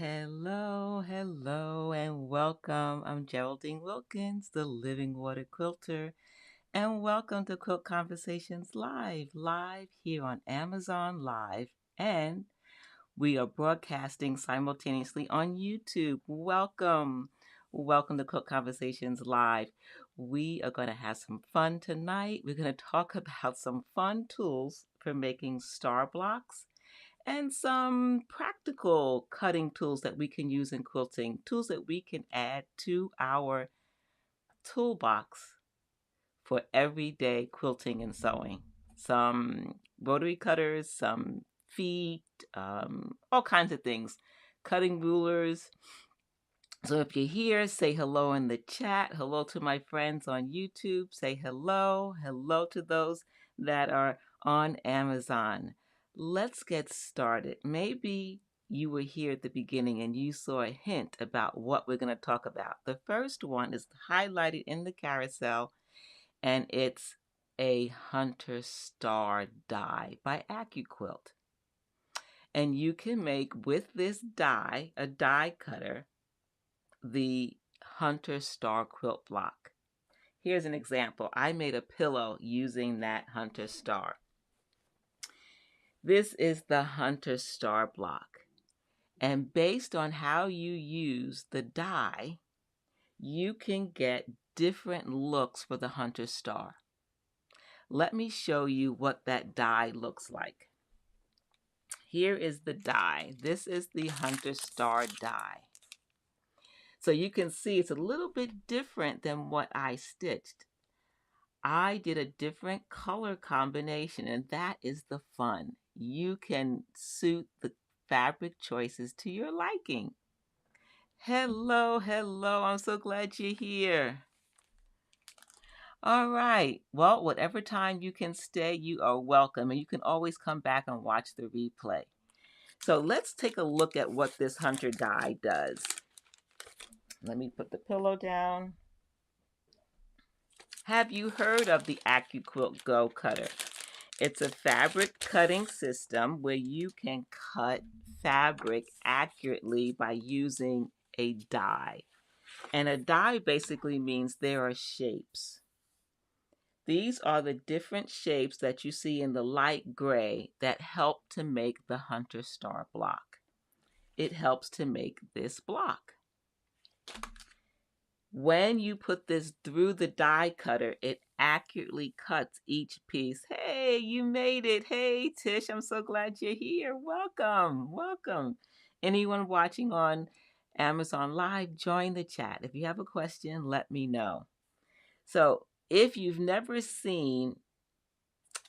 Hello, hello, and welcome. I'm Geraldine Wilkins, the Living Water Quilter, and welcome to Quilt Conversations live here on Amazon Live, and we are broadcasting simultaneously on YouTube. Welcome to Quilt Conversations Live. We are going to have some fun tonight. We're going to talk about some fun tools for making star blocks and some practical cutting tools that we can use in quilting, tools that we can add to our toolbox for everyday quilting and sewing. Some rotary cutters, some feet, all kinds of things, cutting rulers. So if you're here, say hello in the chat. Hello to my friends on YouTube. Say hello. Hello to those that are on Amazon. Let's get started. Maybe you were here at the beginning and you saw a hint about what we're going to talk about. The first one is highlighted in the carousel, and it's a Hunter Star die by AccuQuilt. And you can make with this die, a die cutter, the Hunter Star quilt block. Here's an example. I made a pillow using that Hunter Star. This is the Hunter Star block. And based on how you use the die, you can get different looks for the Hunter Star. Let me show you what that die looks like. Here is the die. This is the Hunter Star die. So you can see it's a little bit different than what I stitched. I did a different color combination, and that is the fun. You can suit the fabric choices to your liking. Hello, hello. I'm so glad you're here. All right. Well, whatever time you can stay, you are welcome, and you can always come back and watch the replay. So let's take a look at what this Hunter die does. Let me put the pillow down. Have you heard of the AccuQuilt Go cutter? It's a fabric cutting system where you can cut fabric accurately by using a die. And a die basically means there are shapes. These are the different shapes that you see in the light gray that help to make the Hunter Star block. It helps to make this block. When you put this through the die cutter, it accurately cuts each piece. Hey, you made it. Hey, Tish, I'm so glad you're here. Welcome, welcome. Anyone watching on Amazon Live, join the chat. If you have a question, let me know. So if you've never seen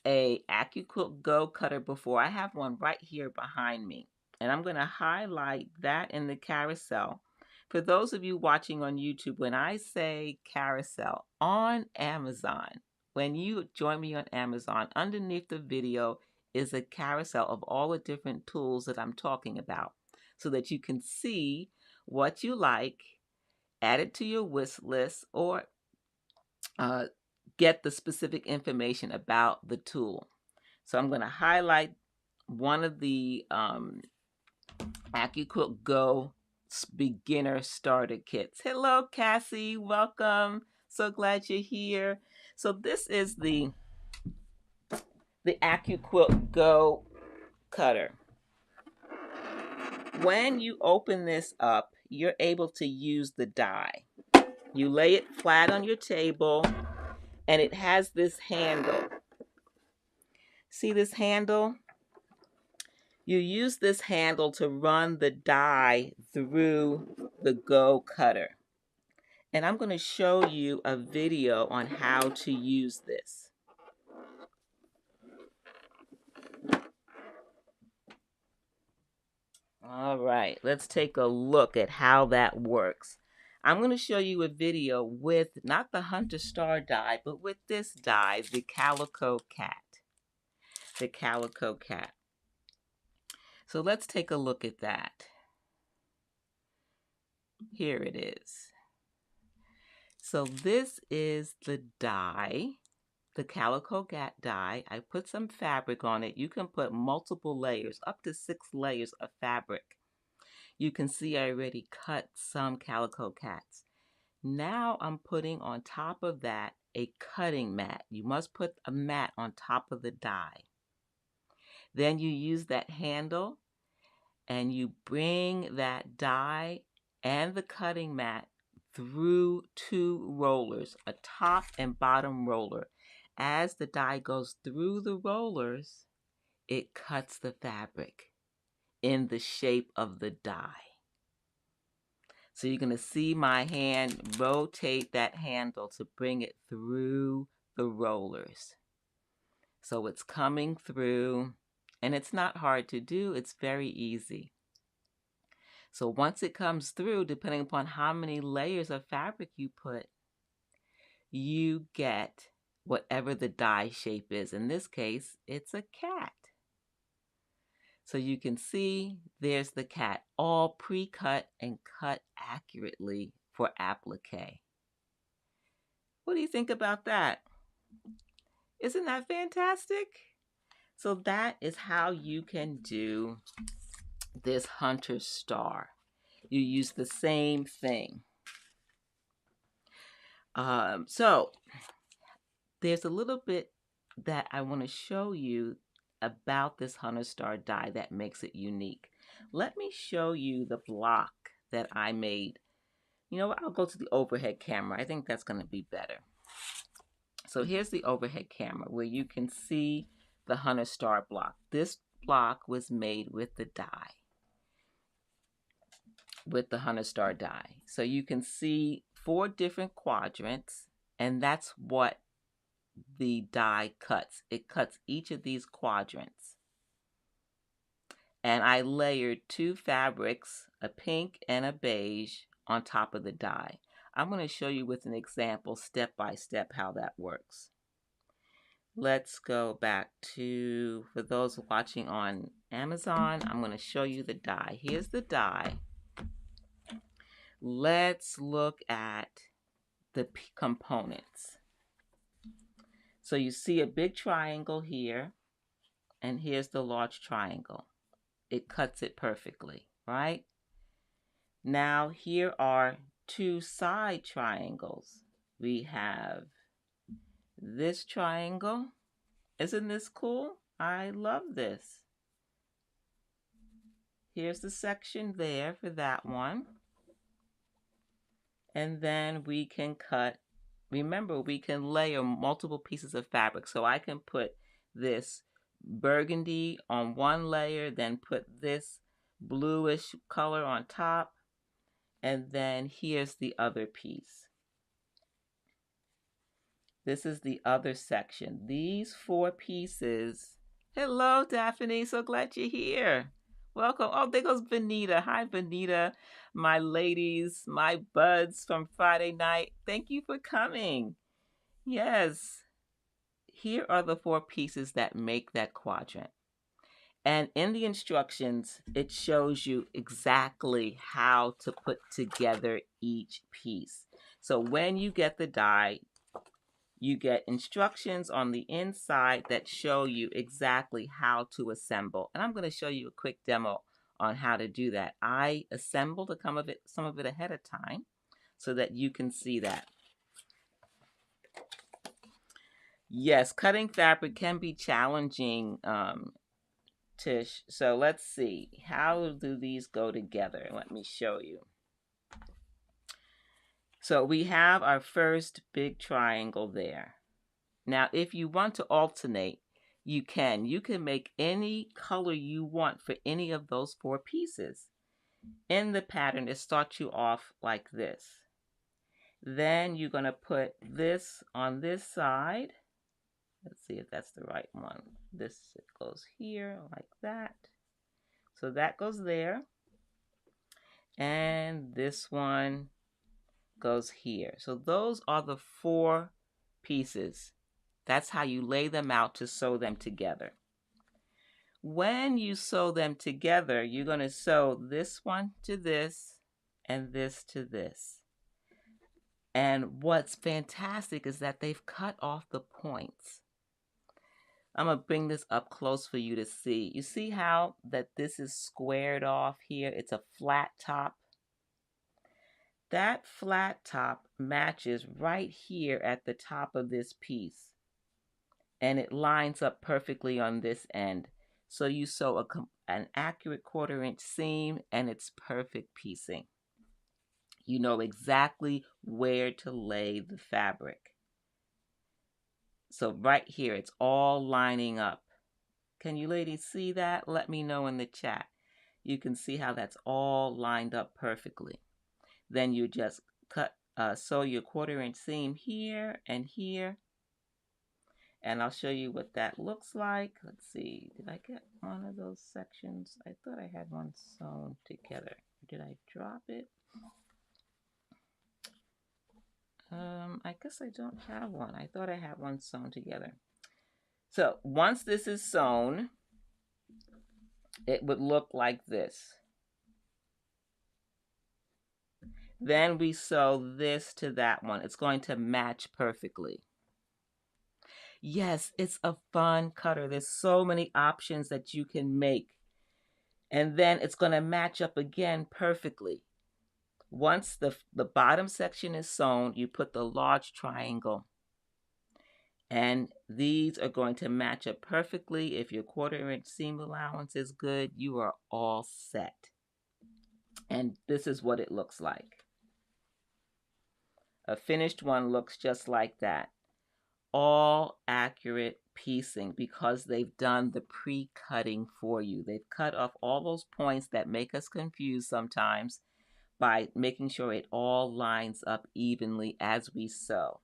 a AccuQuilt Go cutter before, I have one right here behind me. And I'm going to highlight that in the carousel. For those of you watching on YouTube, when I say carousel on Amazon, when you join me on Amazon, underneath the video is a carousel of all the different tools that I'm talking about so that you can see what you like, add it to your wish list, or get the specific information about the tool. So I'm going to highlight one of the AccuQuilt Go beginner starter kits. Hello, Cassie. Welcome. So glad you're here. So this is the AccuQuilt Go cutter. When you open this up, you're able to use the die. You lay it flat on your table, and it has this handle. See this handle? You use this handle to run the die through the Go cutter. And I'm going to show you a video on how to use this. All right, let's take a look at how that works. I'm going to show you a video with not the Hunter Star die, but with this die, the Calico Cat. The Calico Cat. So let's take a look at that. Here it is. So this is the die, the Calico Cat die. I put some fabric on it. You can put multiple layers, up to 6 layers of fabric. You can see I already cut some calico cats. Now I'm putting on top of that a cutting mat. You must put a mat on top of the die. Then you use that handle and you bring that die and the cutting mat through two rollers, a top and bottom roller. As the die goes through the rollers, it cuts the fabric in the shape of the die. So you're going to see my hand rotate that handle to bring it through the rollers. So it's coming through, and it's not hard to do. It's very easy. So once it comes through, depending upon how many layers of fabric you put, you get whatever the die shape is. In this case, it's a cat. So you can see there's the cat, all pre-cut and cut accurately for applique. What do you think about that? Isn't that fantastic? So that is how you can do this Hunter star. You use the same thing. So there's a little bit that I want to show you about this Hunter star die that makes it unique. Let me show you the block that I made. You know what? I'll go to the overhead camera. I think that's going to be better. So here's the overhead camera where you can see the Hunter star block. This block was made with the die, with the Hunter star die. So you can see 4 different quadrants, and that's what the die cuts. It cuts each of these quadrants. And I layered 2 fabrics, a pink and a beige, on top of the die. I'm going to show you with an example step by step how that works. Let's go back to, for those watching on Amazon, I'm going to show you the die. Here's the die. Let's look at the components. So you see a big triangle here, and here's the large triangle. It cuts it perfectly, right? Now here are 2 side triangles. We have this triangle. Isn't this cool? I love this. Here's the section there for that one. And then we can cut. Remember, we can layer multiple pieces of fabric. So I can put this burgundy on one layer, then put this bluish color on top, and then here's the other piece. This is the other section. These 4 pieces. Hello, Daphne. So glad you're here. Welcome. Oh, there goes Benita. Hi, Benita. My ladies, my buds from Friday night. Thank you for coming. Yes. Here are the 4 pieces that make that quadrant. And in the instructions, it shows you exactly how to put together each piece. So when you get the die, you get instructions on the inside that show you exactly how to assemble. And I'm going to show you a quick demo on how to do that. I assembled some of it ahead of time so that you can see that. Yes, cutting fabric can be challenging, Tish. So let's see. How do these go together? Let me show you. So we have our first big triangle there. Now, if you want to alternate, you can. You can make any color you want for any of those 4 pieces. In the pattern, it starts you off like this. Then you're going to put this on this side. Let's see if that's the right one. This goes here like that. So that goes there. And this one goes here. So those are the 4 pieces. That's how you lay them out to sew them together. When you sew them together, you're going to sew this one to this and this to this. And what's fantastic is that they've cut off the points. I'm going to bring this up close for you to see. You see how that this is squared off here? It's a flat top. That flat top matches right here at the top of this piece. And it lines up perfectly on this end. So you sew an accurate 1/4 inch seam and it's perfect piecing. You know exactly where to lay the fabric. So right here, it's all lining up. Can you ladies see that? Let me know in the chat. You can see how that's all lined up perfectly. Then you just sew your 1/4 inch seam here and here. And I'll show you what that looks like. Let's see, did I get one of those sections? I thought I had one sewn together. Did I drop it? I guess I don't have one. I thought I had one sewn together. So once this is sewn, it would look like this. Then we sew this to that one. It's going to match perfectly. Yes, it's a fun cutter. There's so many options that you can make. And then it's going to match up again perfectly. Once the bottom section is sewn, you put the large triangle. And these are going to match up perfectly. If your 1/4 inch seam allowance is good, you are all set. And this is what it looks like. A finished one looks just like that. All accurate piecing because they've done the pre-cutting for you. They've cut off all those points that make us confused sometimes by making sure it all lines up evenly as we sew.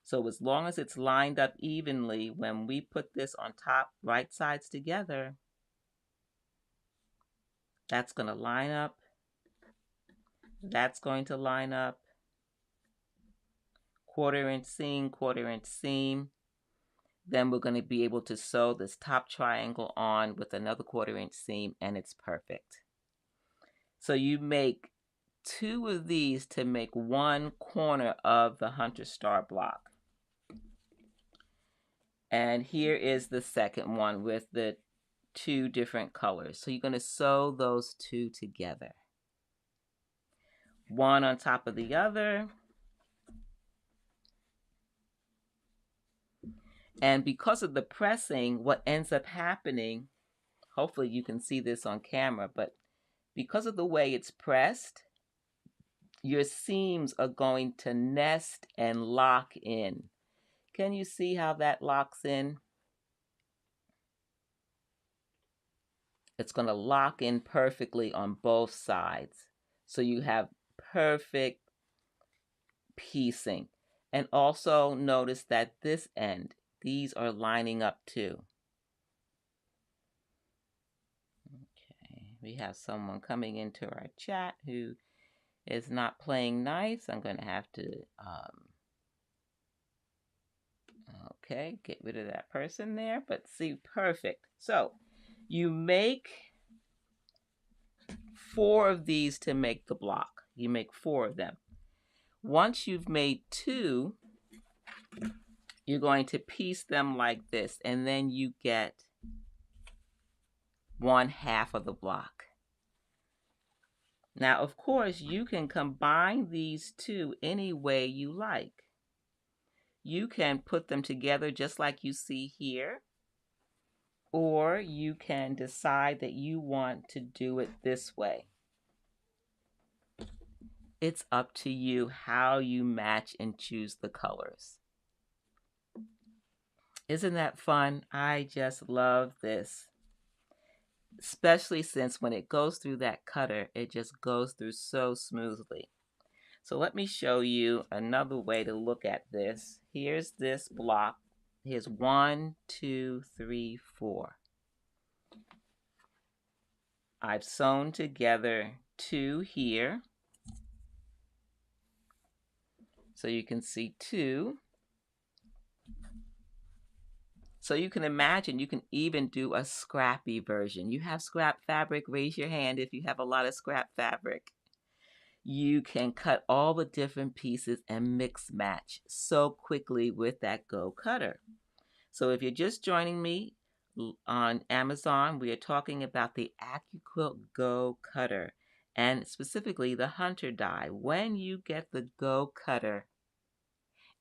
So as long as it's lined up evenly, when we put this on top, right sides together, that's going to line up. That's going to line up. 1/4 inch seam, 1/4 inch seam. Then we're going to be able to sew this top triangle on with another 1/4 inch seam, and it's perfect. So you make 2 of these to make one corner of the Hunter Star block. And here is the second one with the 2 different colors. So you're going to sew those 2 together. One on top of the other. And because of the pressing, what ends up happening, hopefully you can see this on camera, but because of the way it's pressed, your seams are going to nest and lock in. Can you see how that locks in? It's going to lock in perfectly on both sides. So you have perfect piecing. And also notice that this end, these are lining up too. Okay, we have someone coming into our chat who is not playing nice. I'm going to have to, okay, get rid of that person there. But see, perfect. So you make 4 of these to make the block. You make 4 of them. Once you've made 2, you're going to piece them like this, and then you get 1/2 of the block. Now, of course, you can combine these 2 any way you like. You can put them together just like you see here, or you can decide that you want to do it this way. It's up to you how you match and choose the colors. Isn't that fun? I just love this. Especially since when it goes through that cutter, it just goes through so smoothly. So let me show you another way to look at this. Here's this block. Here's 1, 2, 3, 4. I've sewn together 2 here. So you can see 2. So you can imagine you can even do a scrappy version. You have scrap fabric, raise your hand if you have a lot of scrap fabric. You can cut all the different pieces and mix match so quickly with that Go cutter. So if you're just joining me on Amazon, we are talking about the AccuQuilt Go Cutter, and specifically the Hunter die. When you get the Go Cutter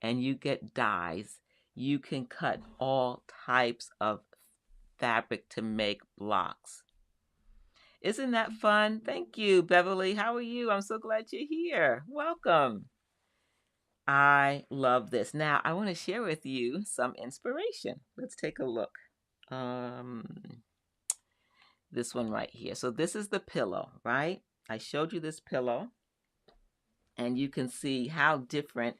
and you get dies, you can cut all types of fabric to make blocks. Isn't that fun? Thank you, Beverly. How are you? I'm so glad you're here. Welcome. I love this. Now, I want to share with you some inspiration. Let's take a look. This one right here. So this is the pillow, right? I showed you this pillow, and you can see how different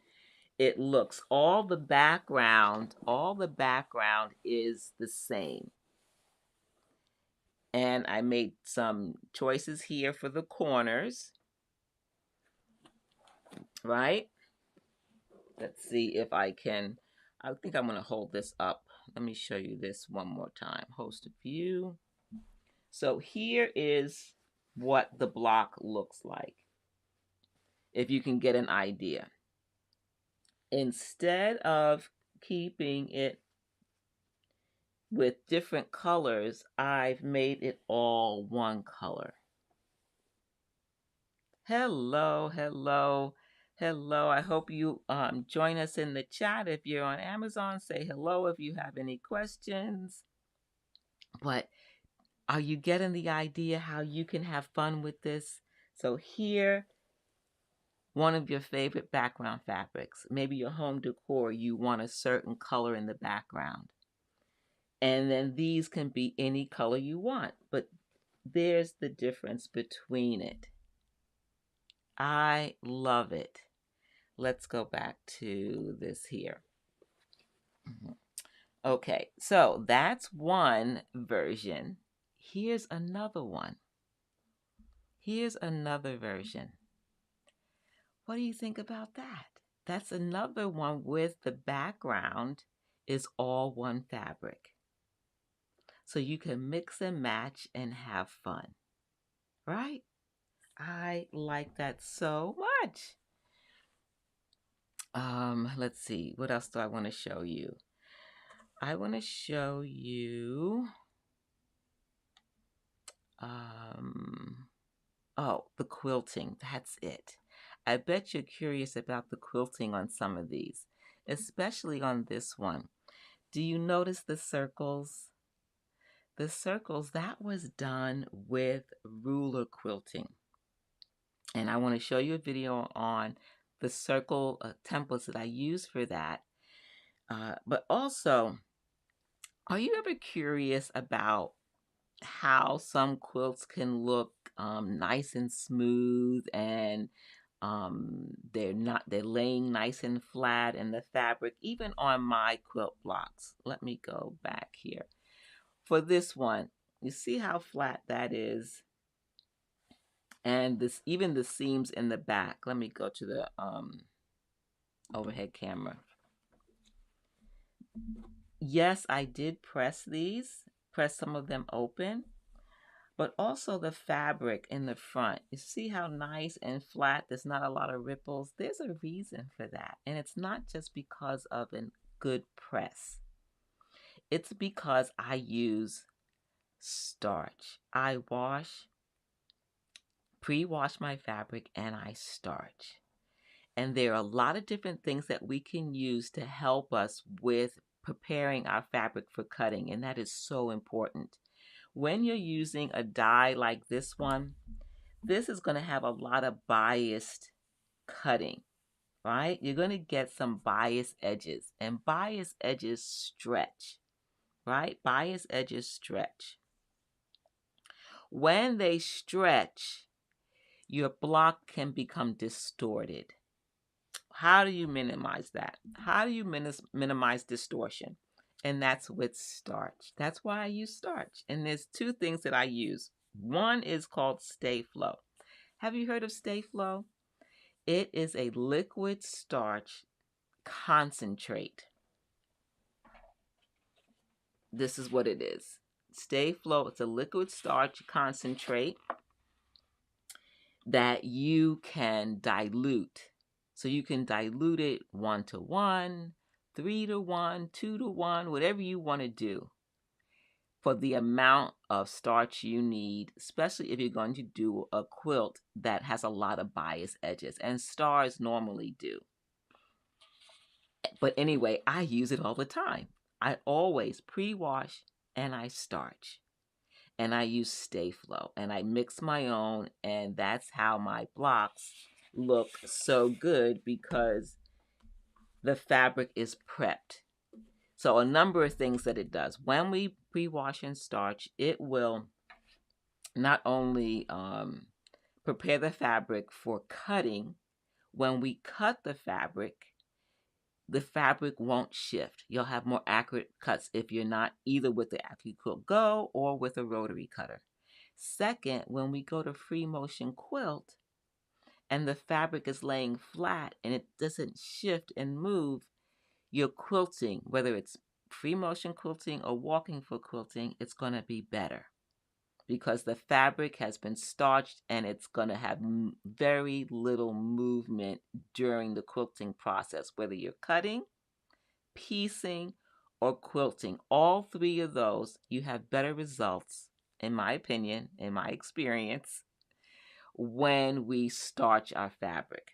it looks. All the background is the same. And I made some choices here for the corners, right? Let's see if I can. I think I'm going to hold this up. Let me show you this one more time. Host a view. So here is what the block looks like, if you can get an idea. Instead of keeping it with different colors, I've made it all one color. Hello, hello, hello. I hope you join us in the chat. If you're on Amazon, say hello if you have any questions. But are you getting the idea how you can have fun with this? So here, one of your favorite background fabrics. Maybe your home decor, you want a certain color in the background. And then these can be any color you want, but there's the difference between it. I love it. Let's go back to this here. Okay, so that's one version. Here's another one. Here's another version. What do you think about that? That's another one with the background is all one fabric. So you can mix and match and have fun, right? I like that so much. Let's see. What else do I want to show you? I want to show you, oh, the quilting. That's it. I bet you're curious about the quilting on some of these, especially on this one. Do you notice the circles? The circles, that was done with ruler quilting. And I want to show you a video on the circle templates that I use for that. But also, are you ever curious about how some quilts can look nice and smooth, and they're laying nice and flat in the fabric, even on my quilt blocks? Let me go back here. For this one, you see how flat that is? And this, even the seams in the back. Let me go to the overhead camera. Yes, I did press some of them open, but also the fabric in the front. You see how nice and flat? There's not a lot of ripples. There's a reason for that. And it's not just because of a good press. It's because I use starch. I pre-wash my fabric, and I starch. And there are a lot of different things that we can use to help us with preparing our fabric for cutting, and that is so important. When you're using a die like this one, this is going to have a lot of biased cutting, right? You're going to get some biased edges, and biased edges stretch, right? Biased edges stretch. When they stretch, your block can become distorted. How do you minimize that? How do you minimize distortion? And that's with starch. That's why I use starch. And there's two things that I use. One is called Stay Flow. Have you heard of Stay Flow? It is a liquid starch concentrate. This is what it is. Stay Flow, it's a liquid starch concentrate that you can dilute. So you can dilute it 1 to 1, 3-to-1, 2-to-1, whatever you want to do for the amount of starch you need, especially if you're going to do a quilt that has a lot of bias edges, and stars normally do. But anyway, I use it all the time. I always pre-wash and I starch. And I use Stay Flow, and I mix my own, and that's how my blocks look so good because the fabric is prepped. So a number of things that it does. When we pre-wash and starch, it will not only prepare the fabric for cutting. When we cut the fabric won't shift. You'll have more accurate cuts if you're not either with the AccuQuilt Go or with a rotary cutter. Second, when we go to free motion quilt and the fabric is laying flat and it doesn't shift and move, your quilting, whether it's free motion quilting or walking for quilting, it's going to be better because the fabric has been starched and it's going to have very little movement during the quilting process, whether you're cutting, piecing, or quilting. All three of those, you have better results, in my opinion, in my experience, when we starch our fabric.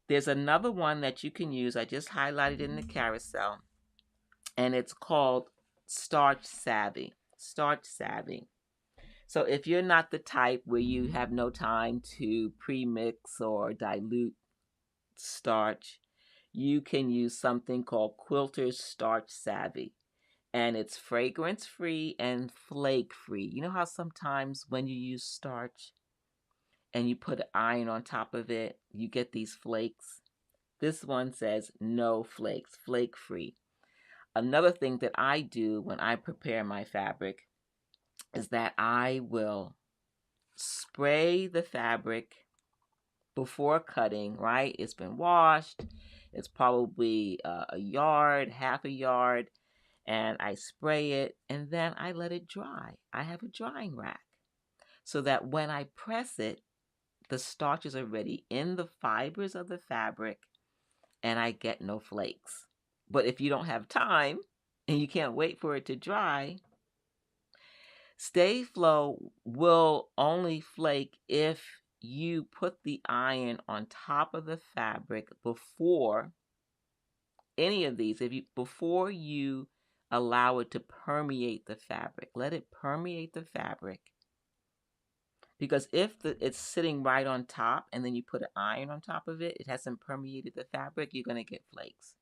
There's another one that you can use. I just highlighted in the carousel, and it's called Starch Savvy. Starch Savvy. So if you're not the type where you have no time to pre-mix or dilute starch, you can use something called Quilter Starch Savvy. And it's fragrance-free and flake-free. You know how sometimes when you use starch and you put an iron on top of it, you get these flakes? This one says no flakes, flake-free. Another thing that I do when I prepare my fabric is that I will spray the fabric before cutting, right? It's been washed. It's probably a yard, half a yard, and I spray it, and then I let it dry. I have a drying rack so that when I press it, the starch is already in the fibers of the fabric, and I get no flakes. But if you don't have time and you can't wait for it to dry, Stay Flow will only flake if you put the iron on top of the fabric before any of these. Before you allow it to permeate the fabric, let it permeate the fabric. Because if it's sitting right on top and then you put an iron on top of it, it hasn't permeated the fabric, you're going to get flakes.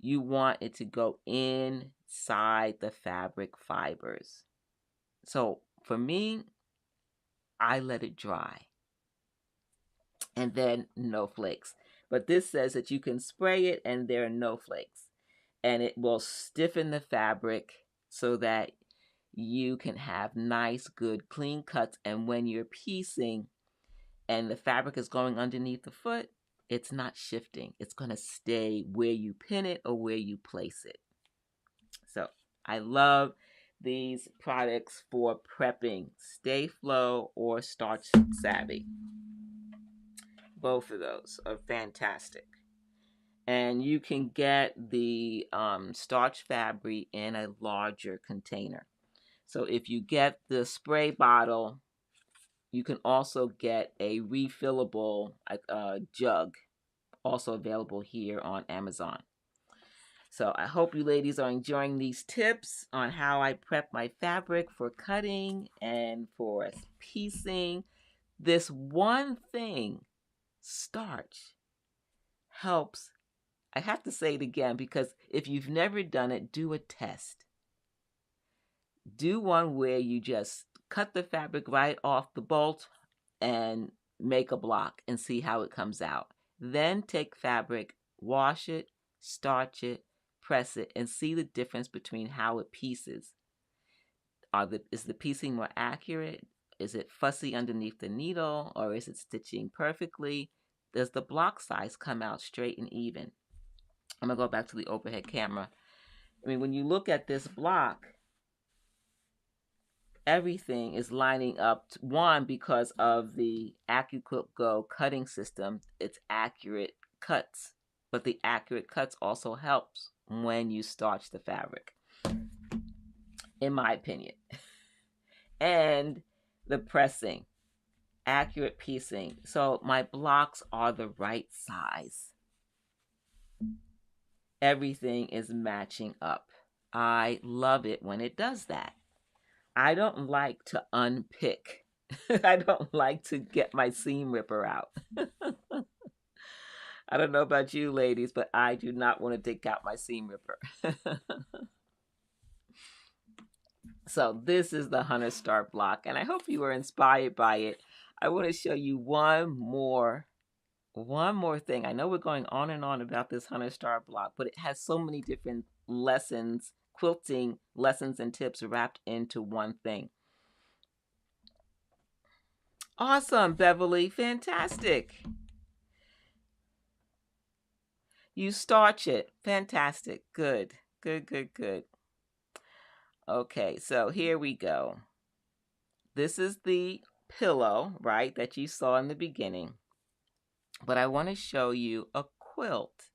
You want it to go inside the fabric fibers. So for me, I let it dry. And then no flakes. But this says that you can spray it and there are no flakes. And it will stiffen the fabric so that you can have nice, good, clean cuts. And when you're piecing and the fabric is going underneath the foot, it's not shifting. It's going to stay where you pin it or where you place it. So I love these products for prepping, Stay Flow or Starch Savvy. Both of those are fantastic. And you can get the starch fabric in a larger container. So if you get the spray bottle, you can also get a refillable jug, also available here on Amazon. So I hope you ladies are enjoying these tips on how I prep my fabric for cutting and for piecing. This one thing, starch, helps. I have to say it again because if you've never done it, do a test. Do one where you just cut the fabric right off the bolt and make a block and see how it comes out. Then take fabric, wash it, starch it, press it, and see the difference between how it pieces. Is the piecing more accurate? Is it fussy underneath the needle, or is it stitching perfectly? Does the block size come out straight and even? I'm going to go back to the overhead camera. I mean, when you look at this block, everything is lining up. One, because of the AccuQuilt Go cutting system, it's accurate cuts. but the accurate cuts also helps when you starch the fabric, in my opinion. And the pressing, accurate piecing. So my blocks are the right size. Everything is matching up. I love it when it does that. I don't like to unpick. I don't like to get my seam ripper out. I don't know about you ladies, but I do not want to take out my seam ripper. So this is the Hunter Star block, and I hope you were inspired by it. I want to show you one more thing. I know we're going on and on about this Hunter Star block, but it has so many different lessons, quilting lessons and tips wrapped into one thing. Awesome, Beverly. Fantastic. You starch it. Fantastic. Good. Good, good, good. Okay, so here we go. This is the pillow, right, that you saw in the beginning. But I want to show you a quilt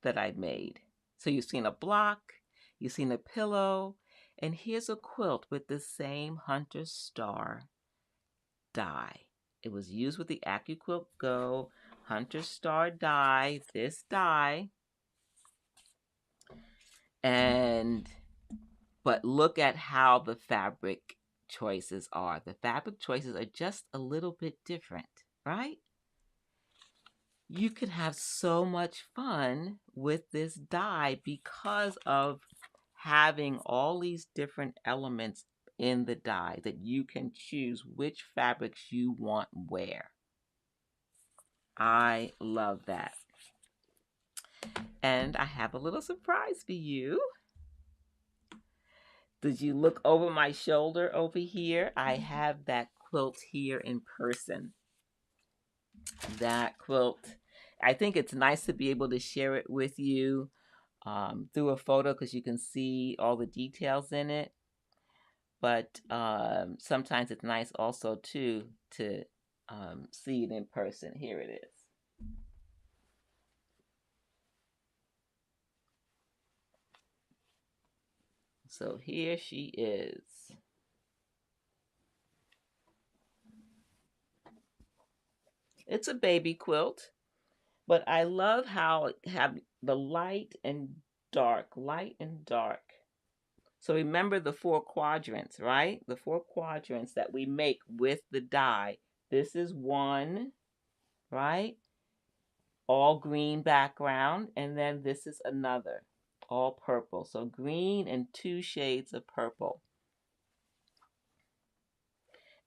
that I made. So you've seen a block, you've seen a pillow, and here's a quilt with the same Hunter Star die. It was used with the AccuQuilt Go Hunter Star die, this die. But look at how the fabric choices are. The fabric choices are just a little bit different, right? You can have so much fun with this die because of having all these different elements in the die that you can choose which fabrics you want where. I love that. And I have a little surprise for you. Did you look over my shoulder over here? I have that quilt here in person. That quilt. I think it's nice to be able to share it with you through a photo because you can see all the details in it. But sometimes it's nice also too to see it in person. Here it is. So here she is. It's a baby quilt, but I love how it have the light and dark, light and dark. So remember the 4 quadrants, right? The 4 quadrants that we make with the die. This is one, right? All green background, and then this is another, all purple. So green and 2 shades of purple.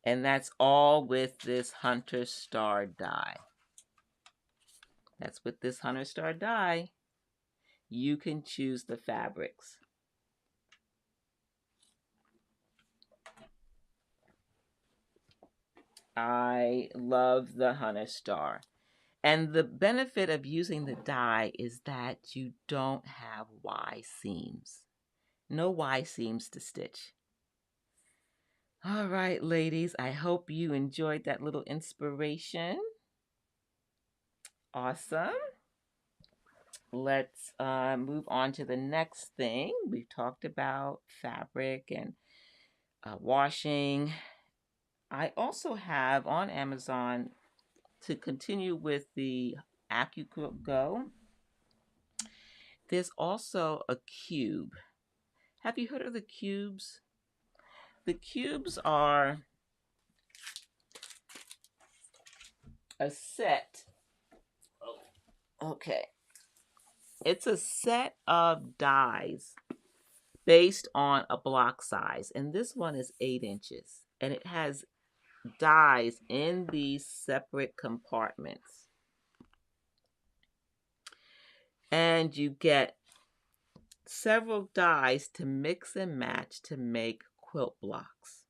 And that's all with this Hunter Star die. That's with this Hunter Star die. You can choose the fabrics. I love the Hunter Star. And the benefit of using the die is that you don't have Y seams. No Y seams to stitch. All right, ladies, I hope you enjoyed that little inspiration. Awesome. Let's move on to the next thing. We've talked about fabric and washing. I also have on Amazon, to continue with the AccuQuilt Go, there's also a cube. Have you heard of the cubes? The cubes are a set. Okay. It's a set of dies based on a block size. And this one is 8 inches. And it has dies in these separate compartments. And you get several dies to mix and match to make quilt blocks.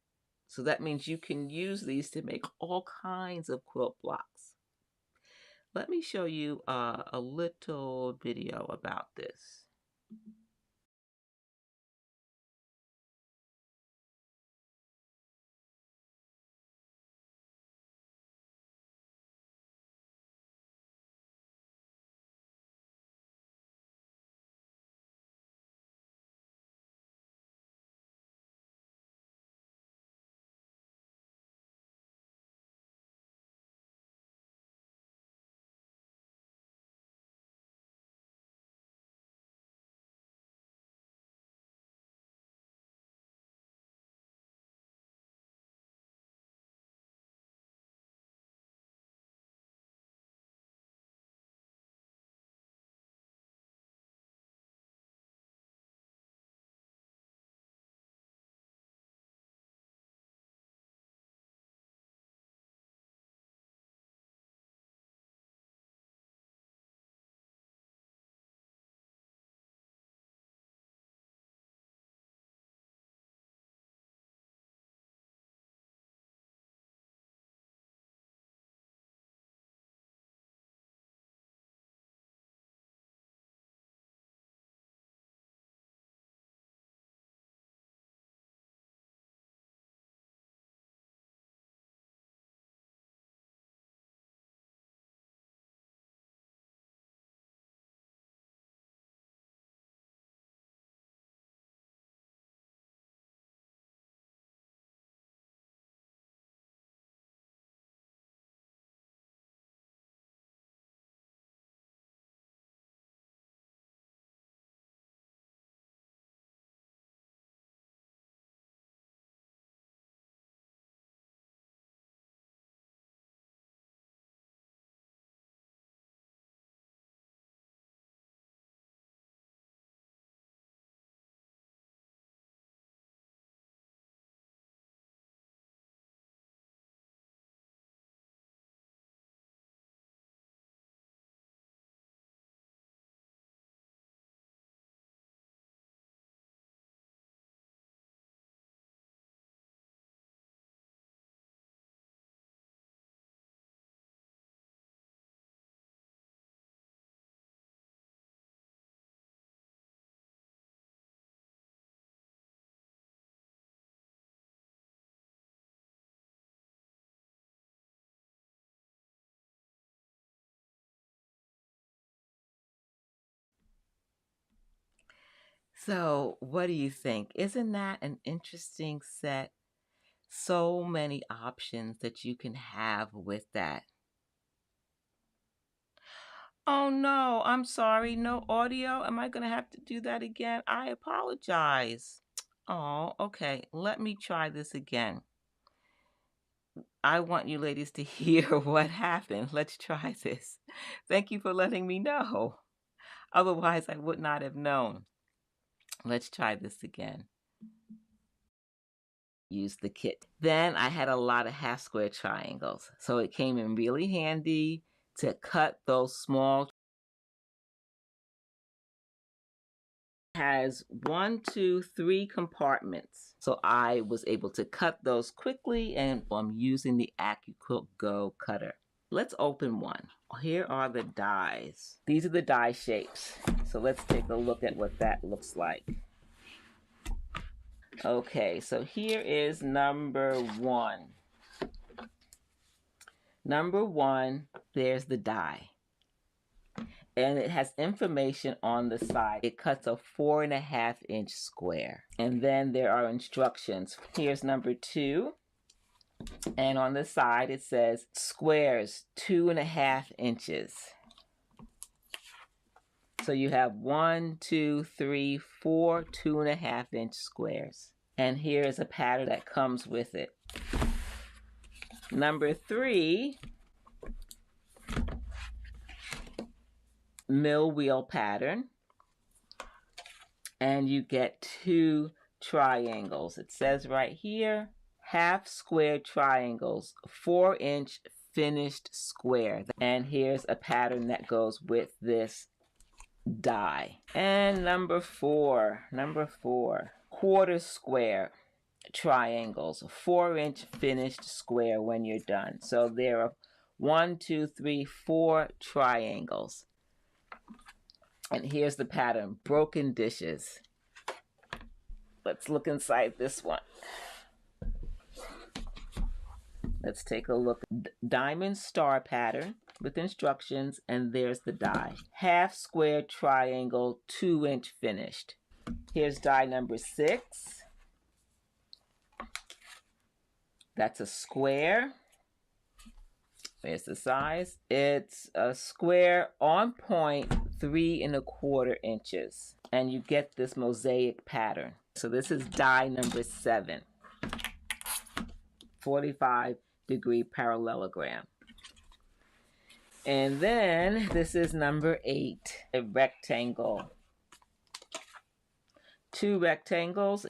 So that means you can use these to make all kinds of quilt blocks. Let me show you a little video about this. So, what do you think? Isn't that an interesting set? So many options that you can have with that. Oh no, I'm sorry, no audio. Am I going to have to do that again? I apologize. Oh, okay. Let me try this again. I want you ladies to hear what happened. Let's try this. Thank you for letting me know. Otherwise, I would not have known. Let's try this again. Use the kit. Then I had a lot of half square triangles. So it came in really handy to cut those small. Has 1, 2, 3 compartments. So I was able to cut those quickly, and I'm using the AccuQuilt Go cutter. Let's open one. Here are the dies. These are the die shapes. So let's take a look at what that looks like. Okay, so here is number 1. Number 1, there's the die. And it has information on the side. It cuts a 4.5-inch square. And then there are instructions. Here's number 2. And on the side it says squares 2.5 inches. So you have 1, 2, 3, 4 2.5-inch squares. And here's a pattern that comes with it. Number 3, mill wheel pattern. And you get 2 triangles. It says right here, half square triangles, 4-inch finished square. And here's a pattern that goes with this die. And number 4, quarter square triangles, 4-inch finished square when you're done. So there are 1, 2, 3, 4 triangles. And here's the pattern, broken dishes. Let's look inside this one. Let's take a look. Diamond star pattern with instructions, and there's the die. Half square triangle, 2-inch finished. Here's die number 6. That's a square. There's the size. It's a square on point, 3.25 inches. And you get this mosaic pattern. So this is die number 7. 45-degree parallelogram. And then this is number 8, a rectangle. 2 rectangles,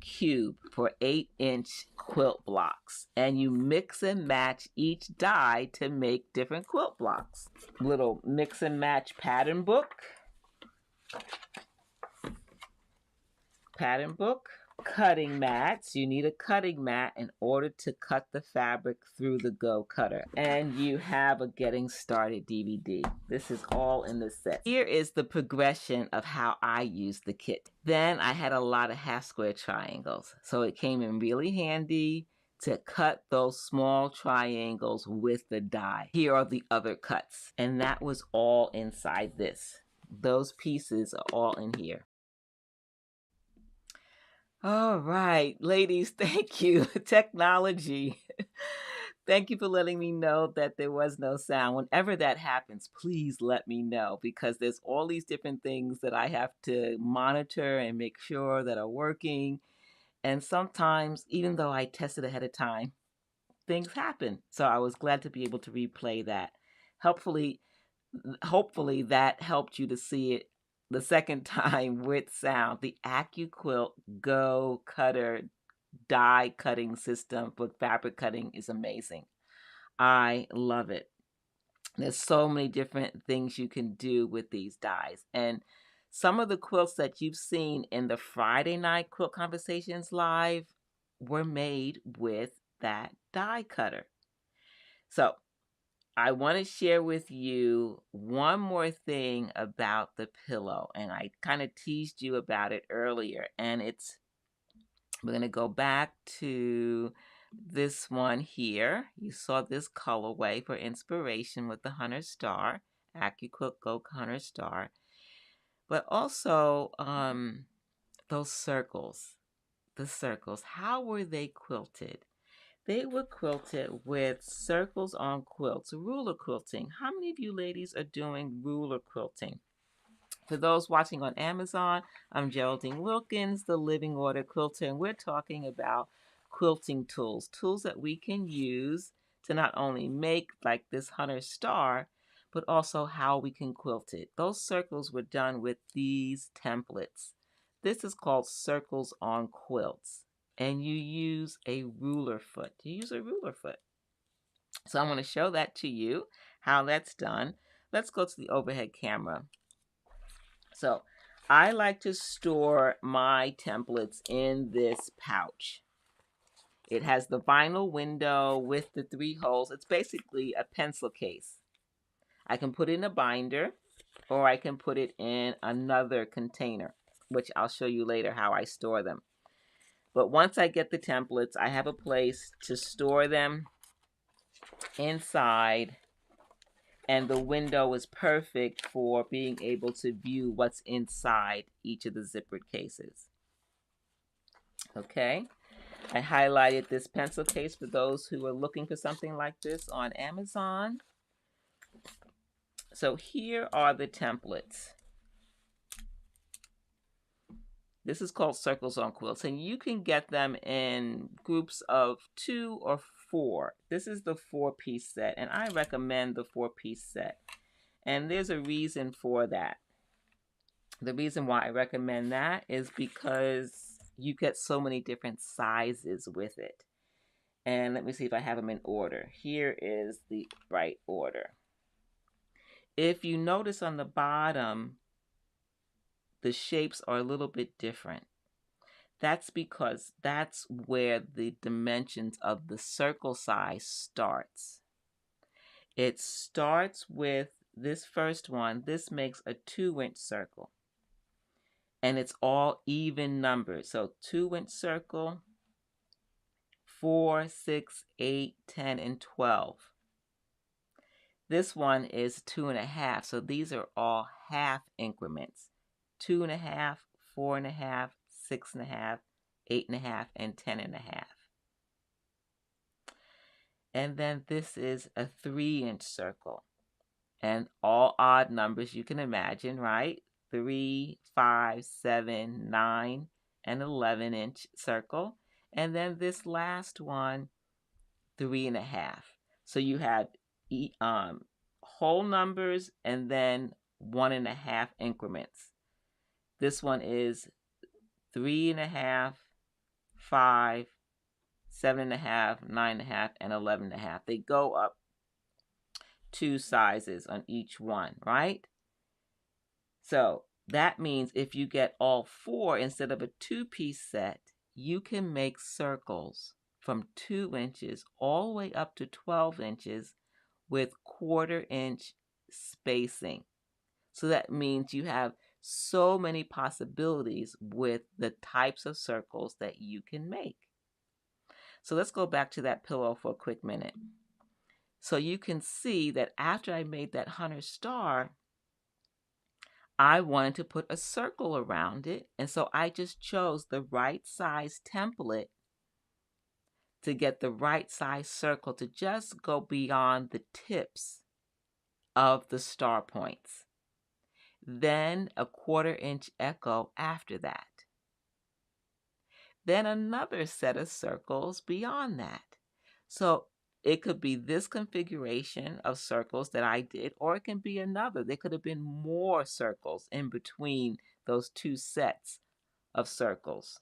cube for 8-inch quilt blocks. And you mix and match each die to make different quilt blocks. Little mix and match pattern book. Cutting mats. You need a cutting mat in order to cut the fabric through the Go cutter. And you have a Getting Started DVD. This is all in the set. Here is the progression of how I used the kit. Then I had a lot of half square triangles. So it came in really handy to cut those small triangles with the die. Here are the other cuts. And that was all inside this. Those pieces are all in here. All right, ladies, thank you. Technology. Thank you for letting me know that there was no sound. Whenever that happens, please let me know, because there's all these different things that I have to monitor and make sure that are working. And sometimes, even though I tested ahead of time, things happen. So I was glad to be able to replay that. Hopefully that helped you to see it the second time with sound. The AccuQuilt Go Cutter die cutting system for fabric cutting is amazing. I love it. There's so many different things you can do with these dies. And some of the quilts that you've seen in the Friday night Quilt Conversations live were made with that die cutter. So I want to share with you one more thing about the pillow, and I kind of teased you about it earlier, and we're going to go back to this one here. You saw this colorway for inspiration with the Hunter Star, AccuQuilt Go Hunter Star, but also those circles, the circles, how were they quilted? They were quilted with circles on quilts, ruler quilting. How many of you ladies are doing ruler quilting? For those watching on Amazon, I'm Geraldine Wilkins, the Living Order Quilter, and we're talking about quilting tools, tools that we can use to not only make like this Hunter star, but also how we can quilt it. Those circles were done with these templates. This is called Circles on Quilts, and you use a ruler foot. You use a ruler foot. So I'm going to show that to you, how that's done. Let's go to the overhead camera. So I like to store my templates in this pouch. It has the vinyl window with the 3 holes. It's basically a pencil case. I can put it in a binder, or I can put it in another container, which I'll show you later how I store them. But once I get the templates, I have a place to store them inside, and the window is perfect for being able to view what's inside each of the zippered cases. Okay, I highlighted this pencil case for those who are looking for something like this on Amazon. So here are the templates. This is called Circles on Quilts, and you can get them in groups of 2 or 4. This is the 4-piece set, and I recommend the 4-piece set. And there's a reason for that. The reason why I recommend that is because you get so many different sizes with it. And let me see if I have them in order. Here is the right order. If you notice on the bottom, the shapes are a little bit different. That's because that's where the dimensions of the circle size starts. It starts with this first one. This makes a 2-inch circle. And it's all even numbers. So 2-inch circle, 4, 6, 8, 10, and 12. This one is 2.5. So these are all half increments. 2.5, 4.5, 6.5, 8.5, and 10.5. And then this is a 3-inch circle. And all odd numbers you can imagine, right? 3, 5, 7, 9, and 11-inch circle. And then this last one, 3.5. So you have whole numbers and then 1.5 increments. This one is 3.5, 5, 7.5, 9.5, and 11.5. They go up 2 sizes on each one, right? So that means if you get all 4 instead of a 2-piece set, you can make circles from 2 inches all the way up to 12 inches with 1/4 inch spacing. So that means you have so many possibilities with the types of circles that you can make. So let's go back to that pillow for a quick minute. So you can see that after I made that Hunter star, I wanted to put a circle around it. And so I just chose the right size template to get the right size circle to just go beyond the tips of the star points. Then a 1/4 inch echo after that. Then another set of circles beyond that. So it could be this configuration of circles that I did, or it can be another. There could have been more circles in between those 2 sets of circles.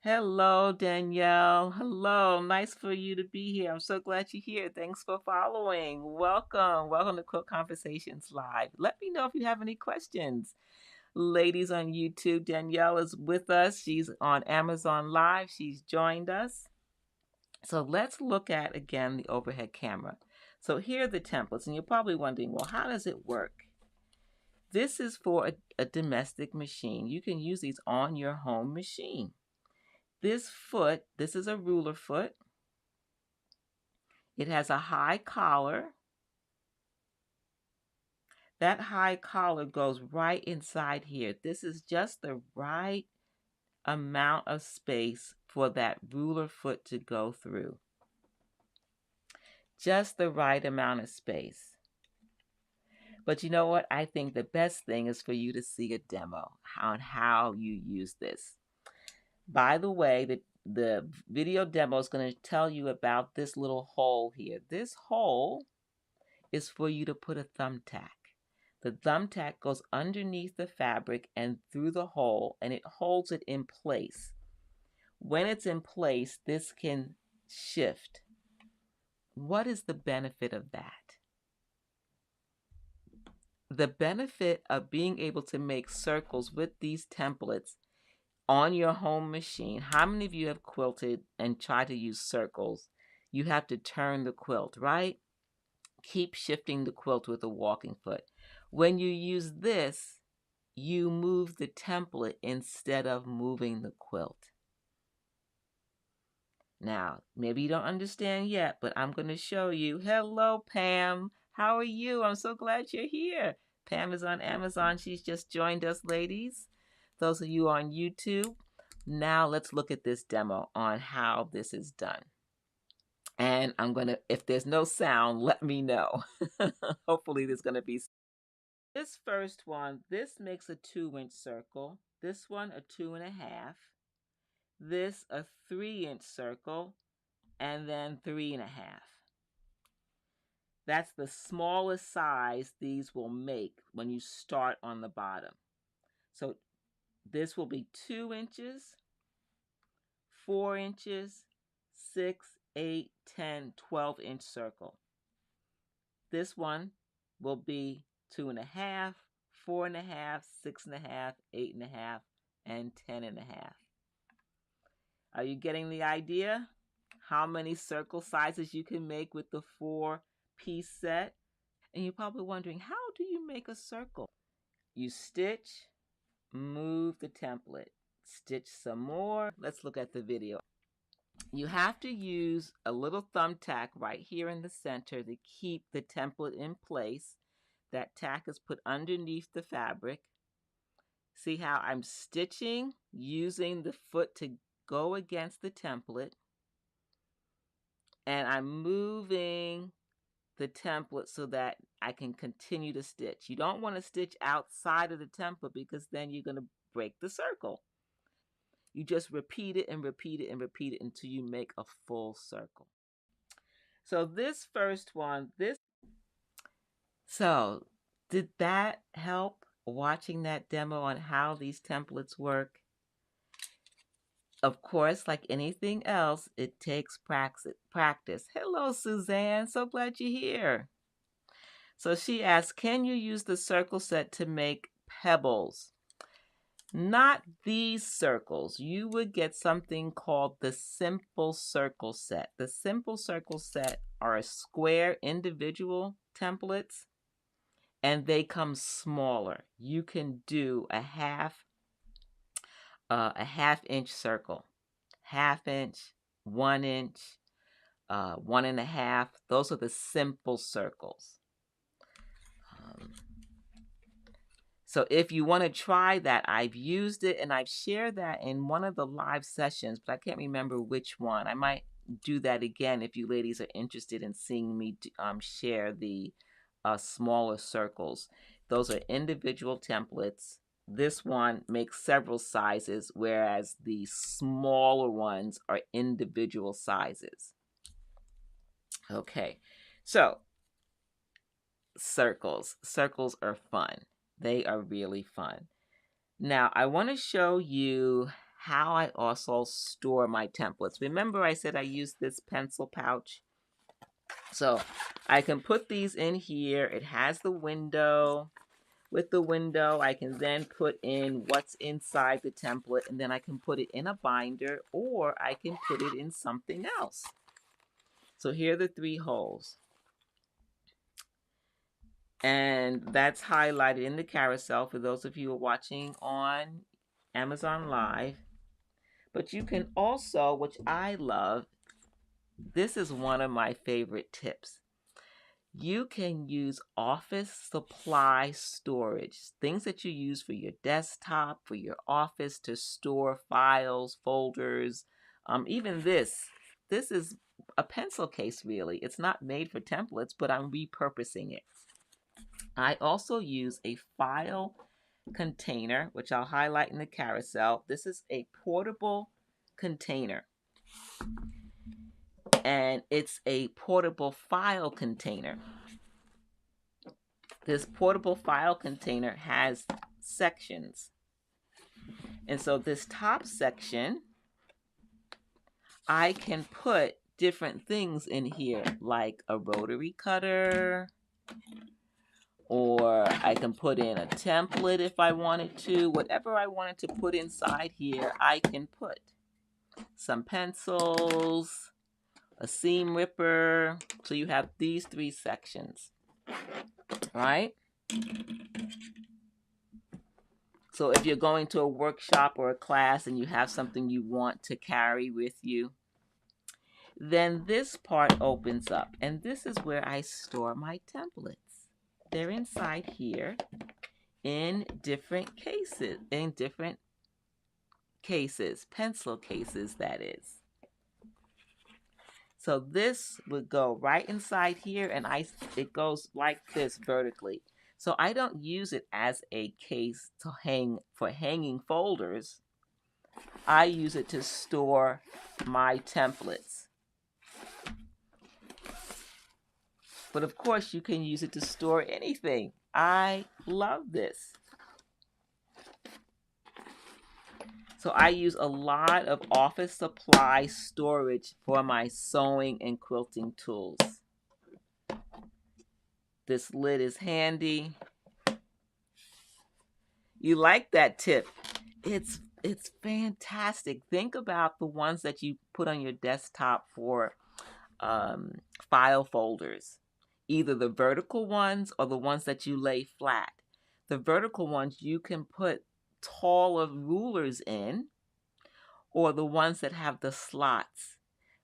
Hello, Danielle. Hello. Nice for you to be here. I'm so glad you're here. Thanks for following. Welcome. Welcome to Quilt Conversations Live. Let me know if you have any questions. Ladies on YouTube, Danielle is with us. She's on Amazon Live. She's joined us. So let's look at, again, the overhead camera. So here are the templates, and you're probably wondering, well, how does it work? This is for a domestic machine. You can use these on your home machine. This foot, this is a ruler foot. It has a high collar. That high collar goes right inside here. This is just the right amount of space for that ruler foot to go through. Just the right amount of space. But you know what? I think the best thing is for you to see a demo on how you use this. By the way, the video demo is going to tell you about this little hole here. This hole is for you to put a thumbtack. The thumbtack goes underneath the fabric and through the hole, and it holds it in place. When it's in place, this can shift. What is the benefit of that? The benefit of being able to make circles with these templates on your home machine. How many of you have quilted and tried to use circles? You have to turn the quilt, right? Keep shifting the quilt with a walking foot. When you use this, you move the template instead of moving the quilt. Now, maybe you don't understand yet, but I'm going to show you. Hello, Pam. How are you? I'm so glad you're here. Pam is on Amazon. She's just joined us, ladies. Those of you on YouTube, now let's look at this demo on how this is done. And I'm going to, if there's no sound, let me know. Hopefully there's going to be. This first one, this makes a 2-inch circle. This one, a 2.5. This, a 3-inch circle. And then 3.5. That's the smallest size these will make when you start on the bottom. So this will be 2 inches, 4 inches, 6, 8, 10, 12-inch circle. This one will be 2.5, 4.5, 6.5, 8.5, and 10.5. Are you getting the idea? How many circle sizes you can make with the 4-piece set? And you're probably wondering, how do you make a circle? You stitch, move the template, stitch some more. Let's look at the video. You have to use a little thumbtack right here in the center to keep the template in place. That tack is put underneath the fabric. See how I'm stitching using the foot to go against the template, and I'm moving the template so that I can continue to stitch. You don't want to stitch outside of the template because then you're going to break the circle. You just repeat it and repeat it and repeat it until you make a full circle. So this first one, so did that help, watching that demo on how these templates work? Of course, like anything else, it takes practice. Hello, Suzanne. So glad you're here. So she asked, can you use the circle set to make pebbles? Not these circles. You would get something called the simple circle set. The simple circle set are square individual templates, and they come smaller. You can do a half inch circle, 1/2 inch, 1 inch, 1.5. Those are the simple circles. So if you want to try that, I've used it and I've shared that in one of the live sessions, but I can't remember which one. I might do that again if you ladies are interested in seeing me share the smaller circles. Those are individual templates. This one makes several sizes, whereas the smaller ones are individual sizes. Okay, so circles. Circles are fun. They are really fun. Now, I want to show you how I also store my templates. Remember I said I use this pencil pouch? So I can put these in here. It has the window. With the window, I can then put in what's inside the template, and then I can put it in a binder, or I can put it in something else. So here are the 3 holes. And that's highlighted in the carousel for those of you who are watching on Amazon Live. But you can also, which I love, this is one of my favorite tips. You can use office supply storage, things that you use for your desktop, for your office to store files, folders. Even this is a pencil case, really. It's not made for templates, but I'm repurposing it. I also use a file container, which I'll highlight in the carousel. This is a portable container, and it's a portable file container. This portable file container has sections. And so this top section, I can put different things in here, like a rotary cutter, or I can put in a template if I wanted to. Whatever I wanted to put inside here, I can put. Some pencils, a seam ripper. So you have these 3 sections, right? So if you're going to a workshop or a class and you have something you want to carry with you, then this part opens up. And this is where I store my templates. They're inside here in different cases, pencil cases, that is. So this would go right inside here, and it goes like this vertically. So I don't use it as a case to for hanging folders. I use it to store my templates. But of course, you can use it to store anything. I love this. So I use a lot of office supply storage for my sewing and quilting tools. This lid is handy. You like that tip? It's fantastic. Think about the ones that you put on your desktop for file folders. Either the vertical ones or the ones that you lay flat. The vertical ones you can put taller rulers in, or the ones that have the slots.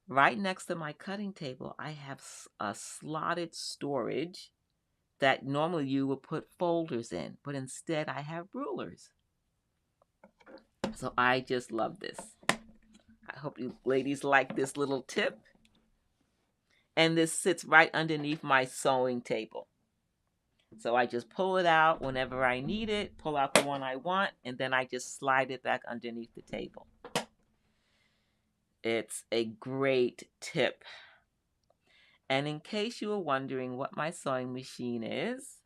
Right next to my cutting table, I have a slotted storage that normally you would put folders in, but instead I have rulers. So I just love this. I hope you ladies like this little tip. And this sits right underneath my sewing table. So I just pull it out whenever I need it, pull out the one I want, and then I just slide it back underneath the table. It's a great tip. And in case you were wondering what my sewing machine is,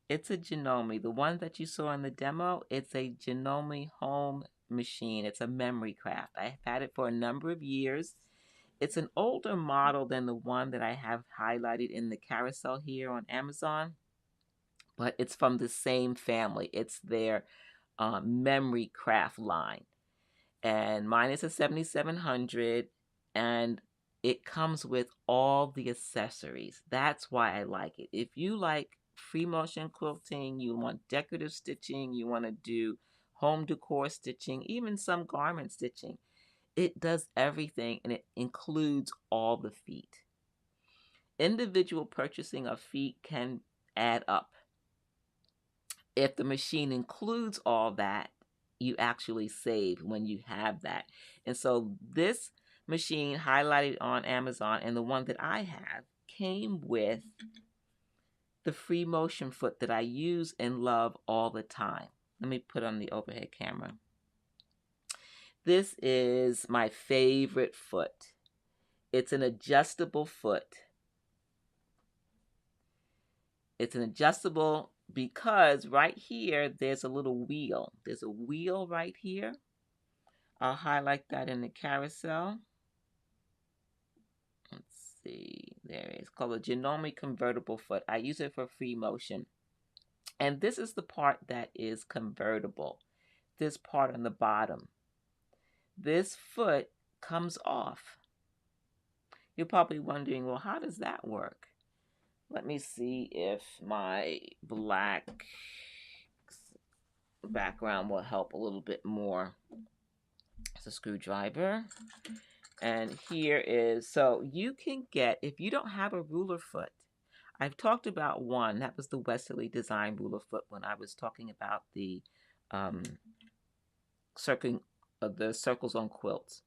it's a Janome. The one that you saw in the demo, it's a Janome home machine. It's a memory craft. I've had it for a number of years. It's an older model than the one that I have highlighted in the carousel here on Amazon, but it's from the same family. It's their memory craft line. And mine is a 7700, and it comes with all the accessories. That's why I like it. If you like free motion quilting, you want decorative stitching, you want to do home decor stitching, even some garment stitching, it does everything, and it includes all the feet. Individual purchasing of feet can add up. If the machine includes all that, you actually save when you have that. And so this machine highlighted on Amazon, and the one that I have, came with the free motion foot that I use and love all the time. Let me put on the overhead camera. This is my favorite foot. It's an adjustable foot. It's an adjustable because right here, there's a little wheel. There's a wheel right here. I'll highlight that in the carousel. Let's see. There it is. It's called a Janome convertible foot. I use it for free motion. And this is the part that is convertible. This part on the bottom. This foot comes off. You're probably wondering, well, how does that work? Let me see if my black background will help a little bit more. It's a screwdriver. And here is, so you can get, if you don't have a ruler foot, I've talked about one. That was the Westerly Design Ruler Foot when I was talking about the circling the circles on quilts.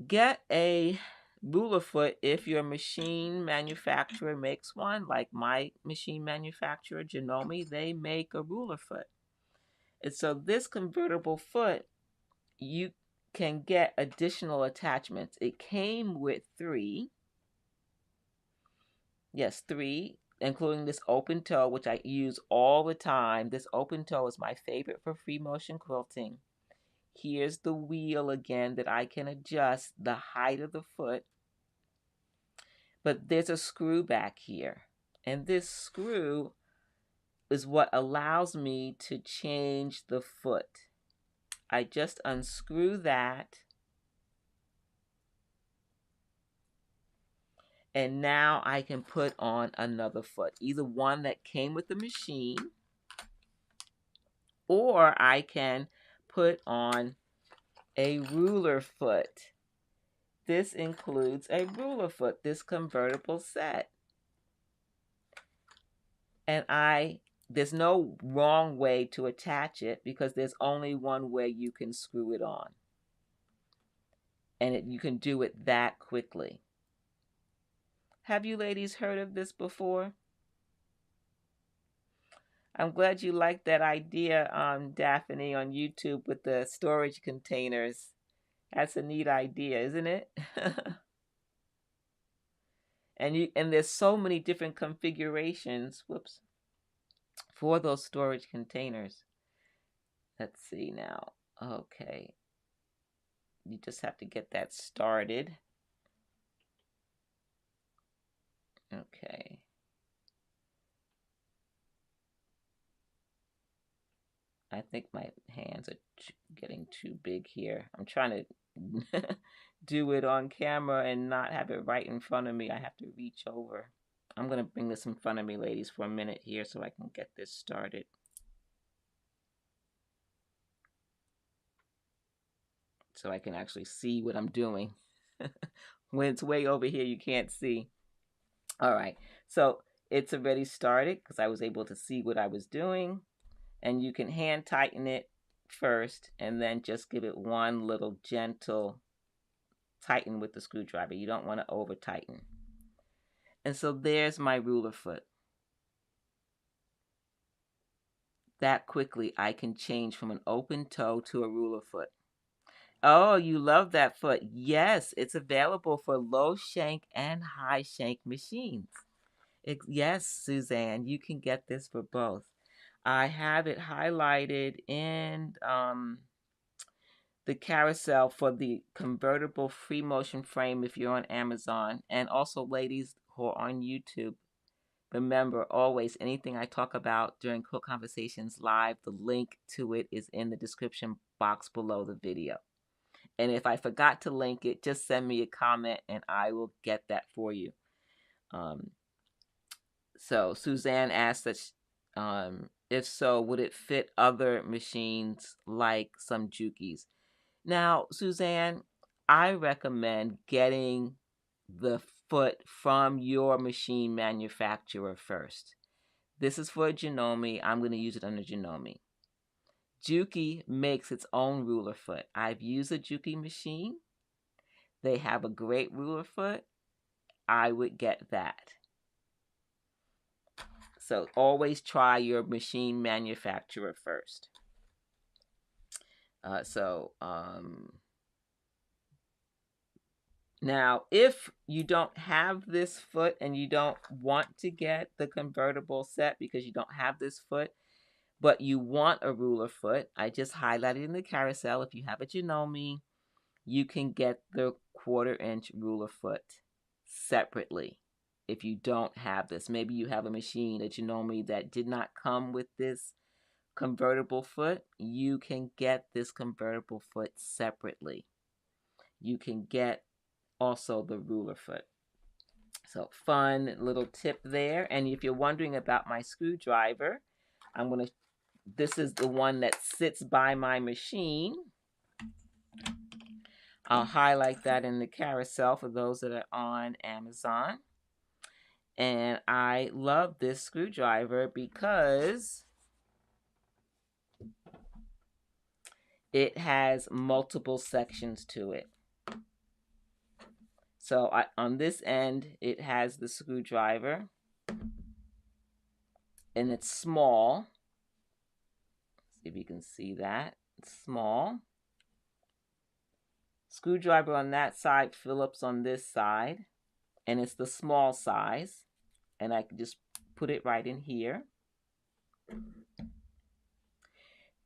Get a ruler foot if your machine manufacturer makes one. Like my machine manufacturer, Janome, they make a ruler foot. And so this convertible foot, you can get additional attachments. It came with 3. Yes, 3, including this open toe, which I use all the time. This open toe is my favorite for free motion quilting. Here's the wheel again that I can adjust the height of the foot. But there's a screw back here. And this screw is what allows me to change the foot. I just unscrew that. And now I can put on another foot, either one that came with the machine, or I can put on a ruler foot. This includes a ruler foot, this convertible set. And there's no wrong way to attach it because there's only one way you can screw it on. And you can do it that quickly. Have you ladies heard of this before? I'm glad you liked that idea, Daphne, on YouTube with the storage containers. That's a neat idea, isn't it? And there's so many different configurations, for those storage containers. Let's see now. Okay. You just have to get that started. Okay. I think my hands are getting too big here. I'm trying to do it on camera and not have it right in front of me. I have to reach over. I'm going to bring this in front of me, ladies, for a minute here so I can get this started. So I can actually see what I'm doing. When it's way over here, you can't see. All right. So it's already started because I was able to see what I was doing. And you can hand tighten it first and then just give it one little gentle tighten with the screwdriver. You don't want to over tighten. And so there's my ruler foot. That quickly I can change from an open toe to a ruler foot. Oh, you love that foot. Yes, it's available for low shank and high shank machines. Yes, Suzanne, you can get this for both. I have it highlighted in the carousel for the convertible free motion frame if you're on Amazon. And also, ladies who are on YouTube, remember always anything I talk about during Quilt Conversations Live, the link to it is in the description box below the video. And if I forgot to link it, just send me a comment and I will get that for you. So Suzanne asked that if so, would it fit other machines like some Jukis? Now, Suzanne, I recommend getting the foot from your machine manufacturer first. This is for Janome. I'm going to use it under Janome. Juki makes its own ruler foot. I've used a Juki machine. They have a great ruler foot. I would get that. So always try your machine manufacturer first. Now, if you don't have this foot and you don't want to get the convertible set because you don't have this foot, but you want a ruler foot, I just highlighted in the carousel, if you have a Janome, you can get the 1/4-inch ruler foot separately. If you don't have this, maybe you have a machine, a Janome, that did not come with this convertible foot, you can get this convertible foot separately. You can get also the ruler foot. So fun little tip there. And if you're wondering about my screwdriver, this is the one that sits by my machine. I'll highlight that in the carousel for those that are on Amazon. And I love this screwdriver because it has multiple sections to it. So on this end, it has the screwdriver, and it's small. See if you can see that. It's small. Screwdriver on that side, Phillips on this side, and it's the small size. And I can just put it right in here.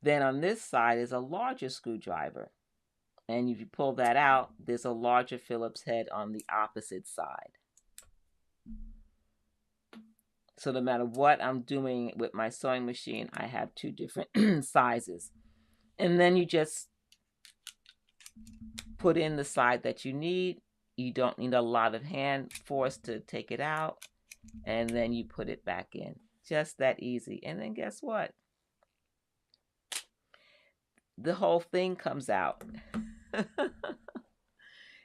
Then on this side is a larger screwdriver. And if you pull that out, there's a larger Phillips head on the opposite side. So no matter what I'm doing with my sewing machine, I have two different sizes. And then you just put in the side that you need. You don't need a lot of hand force to take it out. And then you put it back in. Just that easy. And then guess what? The whole thing comes out.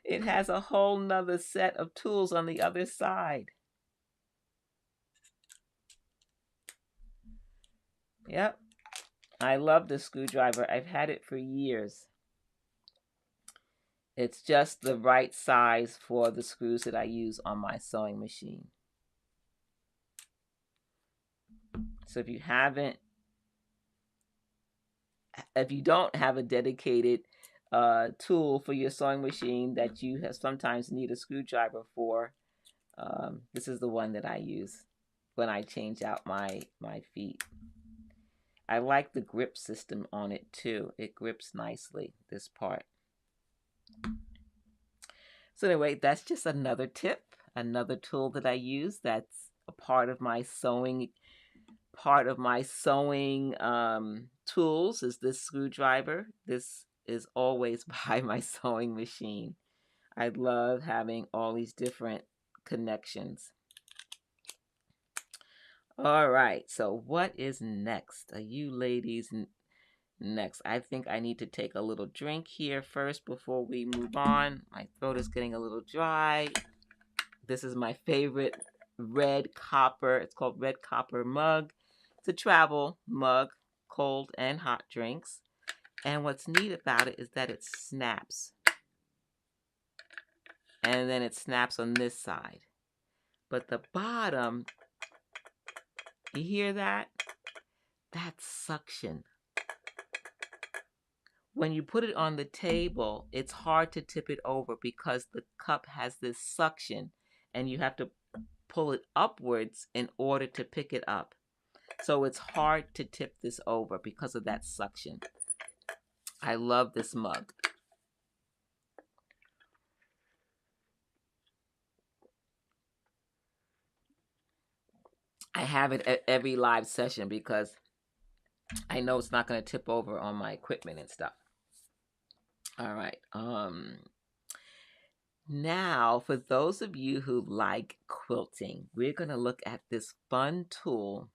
It has a whole nother set of tools on the other side. Yep. I love the screwdriver. I've had it for years. It's just the right size for the screws that I use on my sewing machine. So if you don't have a dedicated tool for your sewing machine that you sometimes need a screwdriver for, this is the one that I use when I change out my feet. I like the grip system on it too. It grips nicely, this part. So anyway, that's just another tip, another tool that I use that's a part of my sewing. Part of my sewing tools is this screwdriver. This is always by my sewing machine. I love having all these different connections. All right, so what is next? Are you ladies next? I think I need to take a little drink here first before we move on. My throat is getting a little dry. This is my favorite red copper. It's called red copper mug. It's a travel mug, cold and hot drinks. And what's neat about it is that it snaps. And then it snaps on this side. But the bottom, you hear that? That's suction. When you put it on the table, it's hard to tip it over because the cup has this suction and you have to pull it upwards in order to pick it up. So it's hard to tip this over because of that suction. I love this mug. I have it at every live session because I know it's not going to tip over on my equipment and stuff. All right. Now, for those of you who like quilting, we're going to look at this fun tool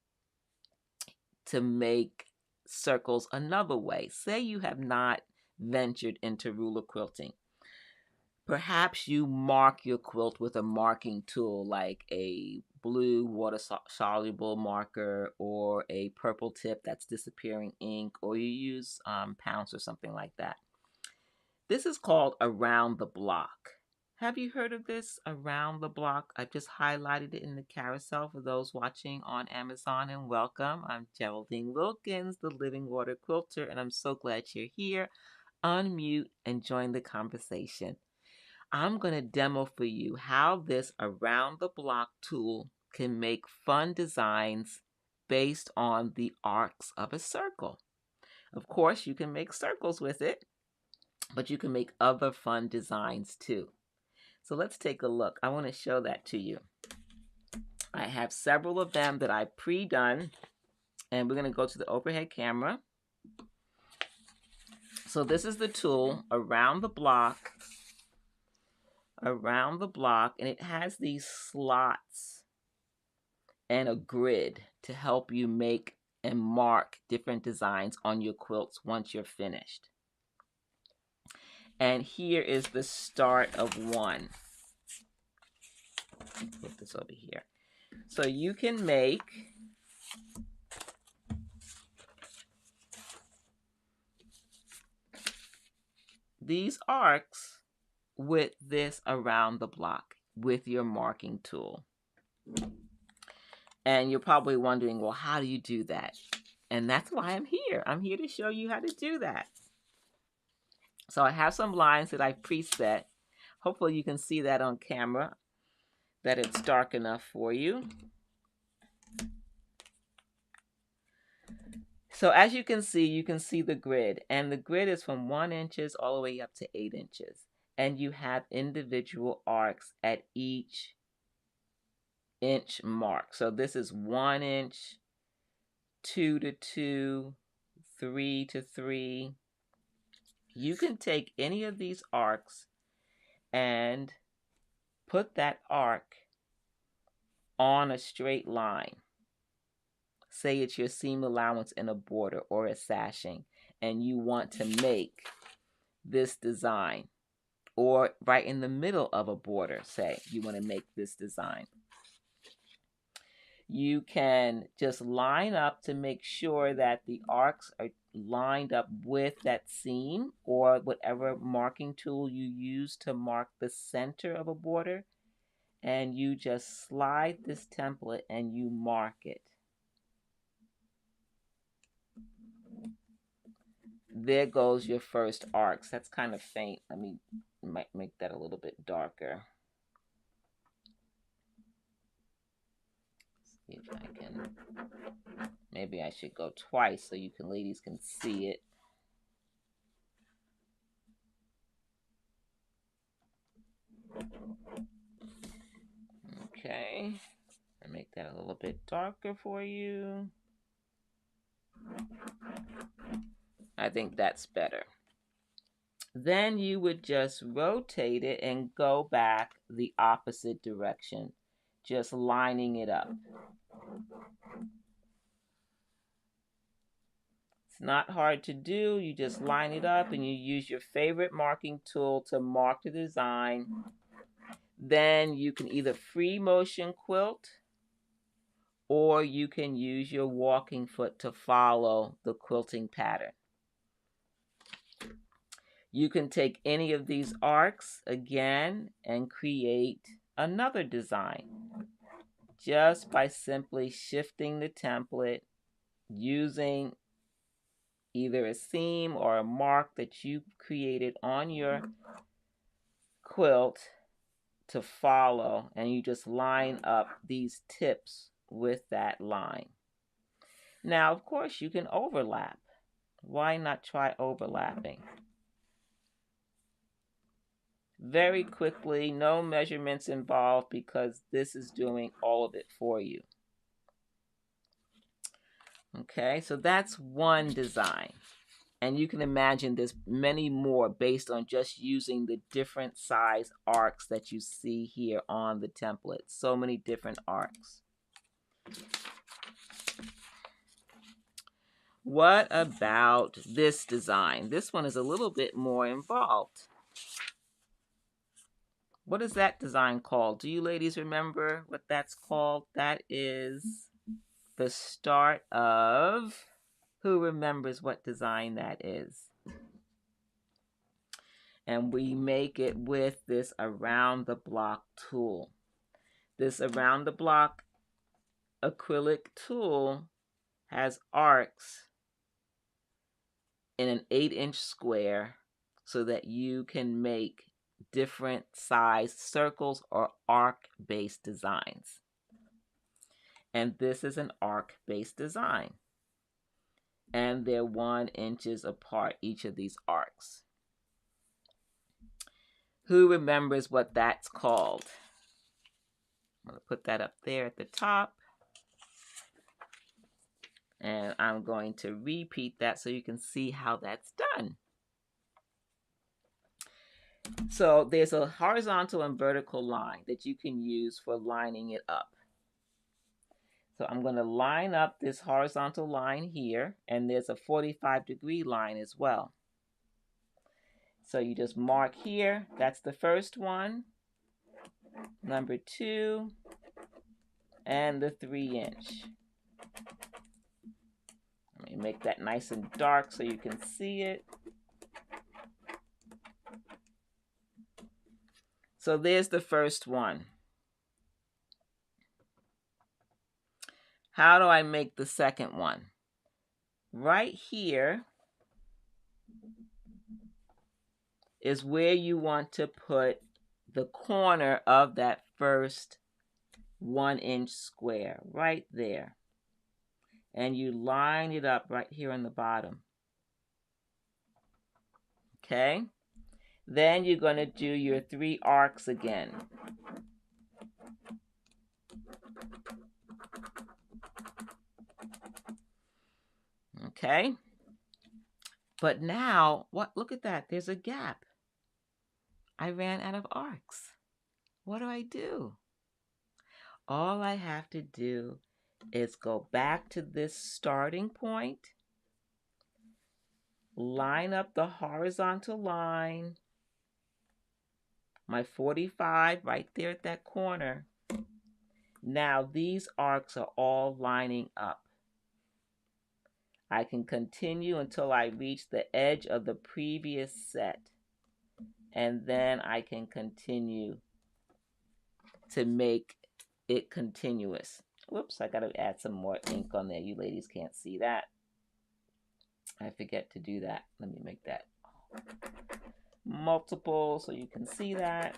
to make circles another way. Say you have not ventured into ruler quilting. Perhaps you mark your quilt with a marking tool like a blue water-soluble marker or a purple tip that's disappearing ink, or you use pounce or something like that. This is called Around the Block. Have you heard of this, Around the Block? I've just highlighted it in the carousel for those watching on Amazon, and welcome. I'm Geraldine Wilkins, the Living Water Quilter, and I'm so glad you're here. Unmute and join the conversation. I'm going to demo for you how this Around the Block tool can make fun designs based on the arcs of a circle. Of course, you can make circles with it, but you can make other fun designs too. So let's take a look. I want to show that to you. I have several of them that I pre-done, and we're going to go to the overhead camera. So this is the tool, Around the Block. Around the Block, and it has these slots and a grid to help you make and mark different designs on your quilts once you're finished. And here is the start of one. Put this over here. So you can make these arcs with this around the block with your marking tool. And you're probably wondering, well, how do you do that? And that's why I'm here. I'm here to show you how to do that. So I have some lines that I've preset. Hopefully you can see that on camera, that it's dark enough for you. So as you can see the grid. And the grid is from 1 inches all the way up to 8 inches. And you have individual arcs at each inch mark. So this is 1 inch, 2 to 2, 3 to 3. You can take any of these arcs and put that arc on a straight line. Say it's your seam allowance in a border or a sashing, and you want to make this design, or right in the middle of a border, say you want to make this design. You can just line up to make sure that the arcs are lined up with that seam or whatever marking tool you use to mark the center of a border. And you just slide this template and you mark it. There goes your first arcs. That's kind of faint. Let me make that a little bit darker. See if I can. Maybe I should go twice so you ladies can see it. Okay. I'll make that a little bit darker for you. I think that's better. Then you would just rotate it and go back the opposite direction, just lining it up. It's not hard to do. You just line it up and you use your favorite marking tool to mark the design. Then you can either free motion quilt or you can use your walking foot to follow the quilting pattern. You can take any of these arcs again and create another design just by simply shifting the template, using either a seam or a mark that you created on your quilt to follow, and you just line up these tips with that line. Now, of course, you can overlap. Why not try overlapping? Very quickly, no measurements involved because this is doing all of it for you. Okay, so that's one design. And you can imagine there's many more based on just using the different size arcs that you see here on the template. So many different arcs. What about this design? This one is a little bit more involved. What is that design called? Do you ladies remember what that's called? That is the start of... Who remembers what design that is? And we make it with this around the block tool. This around the block acrylic tool has arcs in an 8-inch square so that you can make different size circles or arc-based designs. And this is an arc-based design. And they're 1 inches apart, each of these arcs. Who remembers what that's called? I'm going to put that up there at the top. And I'm going to repeat that so you can see how that's done. So there's a horizontal and vertical line that you can use for lining it up. So I'm going to line up this horizontal line here, and there's a 45-degree line as well. So you just mark here, that's the first one, number 2, and the 3-inch. Let me make that nice and dark so you can see it. So there's the first one. How do I make the second one? Right here is where you want to put the corner of that first 1-inch square, right there. And you line it up right here on the bottom. Okay? Then you're going to do your 3 arcs again. Okay? But now, look at that. There's a gap. I ran out of arcs. What do? All I have to do is go back to this starting point, line up the horizontal line, my 45 right there at that corner. Now these arcs are all lining up. I can continue until I reach the edge of the previous set, and then I can continue to make it continuous. Whoops, I gotta add some more ink on there. You ladies can't see that. I forget to do that. Let me make that multiple so you can see that.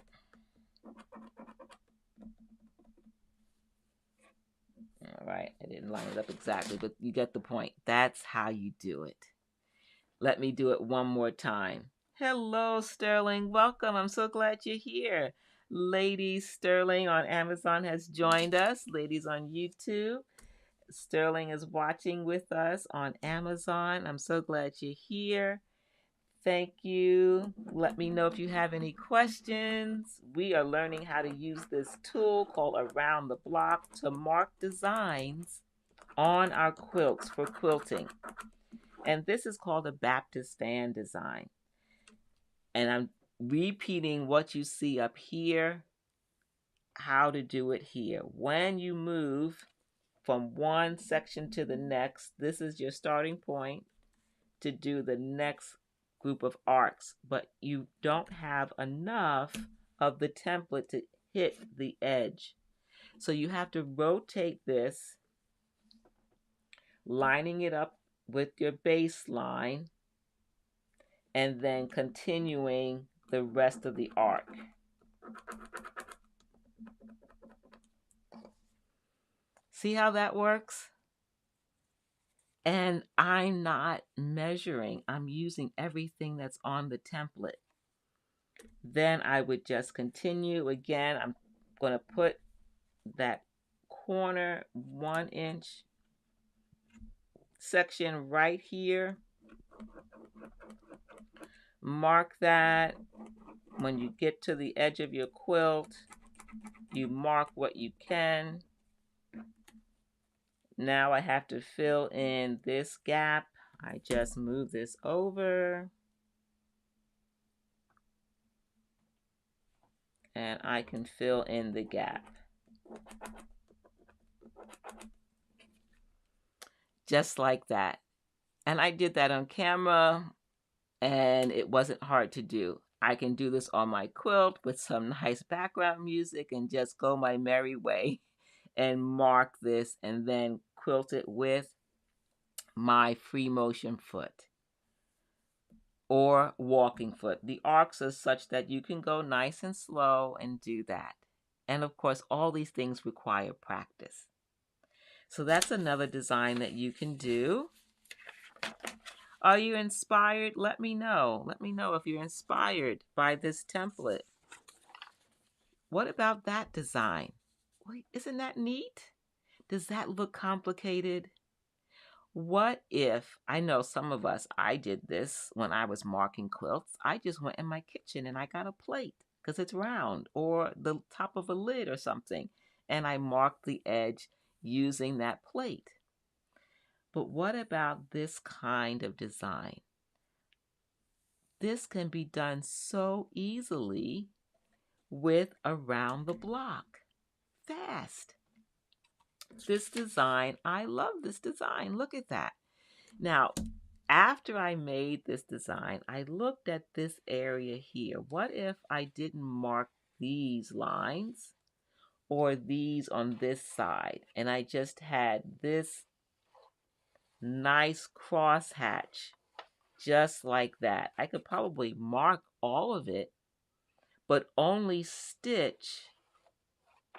All right, I didn't line it up exactly, but you get the point. That's how you do it. Let me do it one more time. Hello, Sterling. Welcome. I'm so glad you're here. Lady Sterling on Amazon has joined us. Ladies on YouTube, Sterling is watching with us on Amazon. I'm so glad you're here. Thank you. Let me know if you have any questions. We are learning how to use this tool called Around the Block to mark designs on our quilts for quilting. And this is called a Baptist fan design. And I'm repeating what you see up here, how to do it here. When you move from one section to the next, this is your starting point to do the next group of arcs, but you don't have enough of the template to hit the edge. So you have to rotate this, lining it up with your baseline, and then continuing the rest of the arc. See how that works? And I'm not measuring. I'm using everything that's on the template. Then I would just continue. Again, I'm going to put that corner 1-inch section right here. Mark that. When you get to the edge of your quilt, you mark what you can. Now I have to fill in this gap. I just move this over. And I can fill in the gap. Just like that. And I did that on camera, and it wasn't hard to do. I can do this on my quilt with some nice background music and just go my merry way and mark this and then quilt it with my free motion foot or walking foot. The arcs are such that you can go nice and slow and do that. And of course, all these things require practice. So that's another design that you can do. Are you inspired? Let me know. Let me know if you're inspired by this template. What about that design? Wait, isn't that neat? Does that look complicated? What if, I know some of us, I did this when I was marking quilts. I just went in my kitchen and I got a plate because it's round or the top of a lid or something. And I marked the edge using that plate. But what about this kind of design? This can be done so easily with Around the Block. Fast. this design. I love this design. Look at that. Now, after I made this design, I looked at this area here. What if I didn't mark these lines or these on this side, and I just had this nice crosshatch just like that? I could probably mark all of it, but only stitch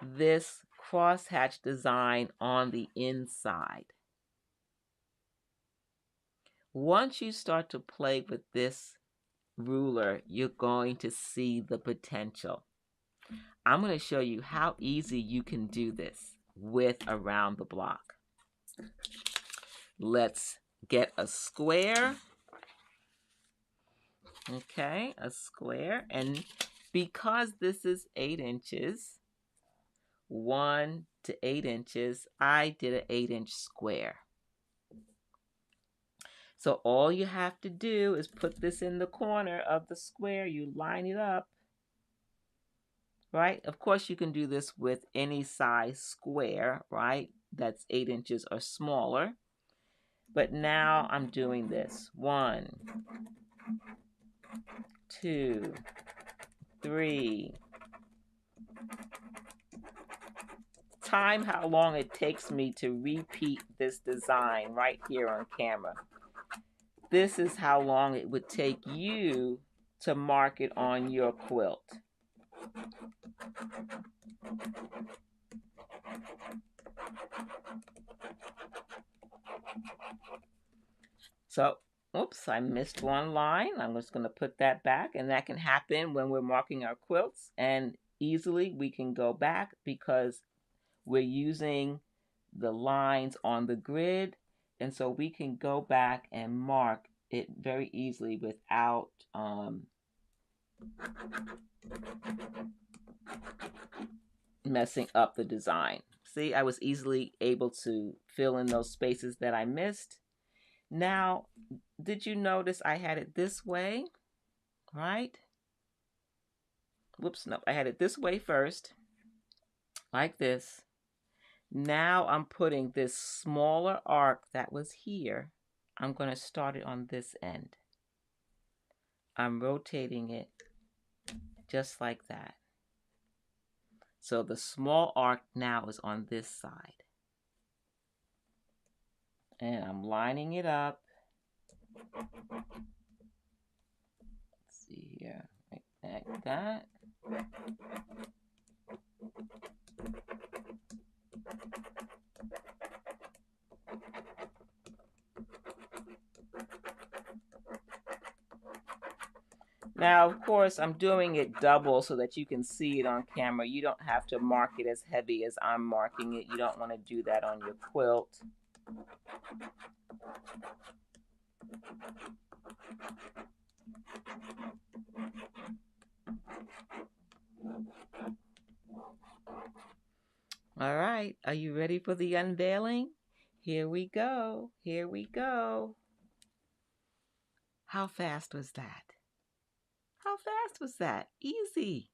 this crosshatch design on the inside. Once you start to play with this ruler, you're going to see the potential. I'm going to show you how easy you can do this with around the block. Let's get a square. Okay, a square. And because this is 8 inches, 1 to 8 inches, I did an 8-inch square. So all you have to do is put this in the corner of the square. You line it up, right? Of course, you can do this with any size square, right? That's 8 inches or smaller. But now I'm doing this. 1, 2, 3. Time how long it takes me to repeat this design right here on camera. This is how long it would take you to mark it on your quilt. So, oops, I missed one line. I'm just going to put that back, and that can happen when we're marking our quilts, and easily we can go back because we're using the lines on the grid, and so we can go back and mark it very easily without messing up the design. See, I was easily able to fill in those spaces that I missed. Now, did you notice I had it this way, right? Whoops, no, I had it this way first, like this. Now I'm putting this smaller arc that was here. I'm going to start it on this end. I'm rotating it just like that. So the small arc now is on this side. And I'm lining it up. Let's see here, like that. Now, of course, I'm doing it double so that you can see it on camera. You don't have to mark it as heavy as I'm marking it. You don't want to do that on your quilt. All right, are you ready for the unveiling? Here we go. Here we go. How fast was that? How fast was that? Easy.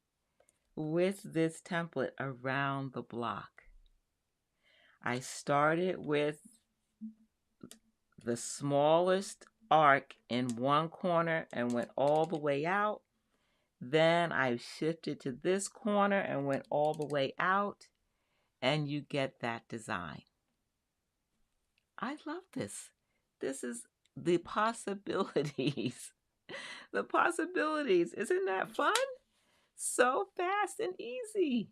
With this template around the block. I started with the smallest arc in one corner and went all the way out. Then I shifted to this corner and went all the way out, and you get that design. I love this. This is the possibilities. The possibilities. Isn't that fun? So fast and easy.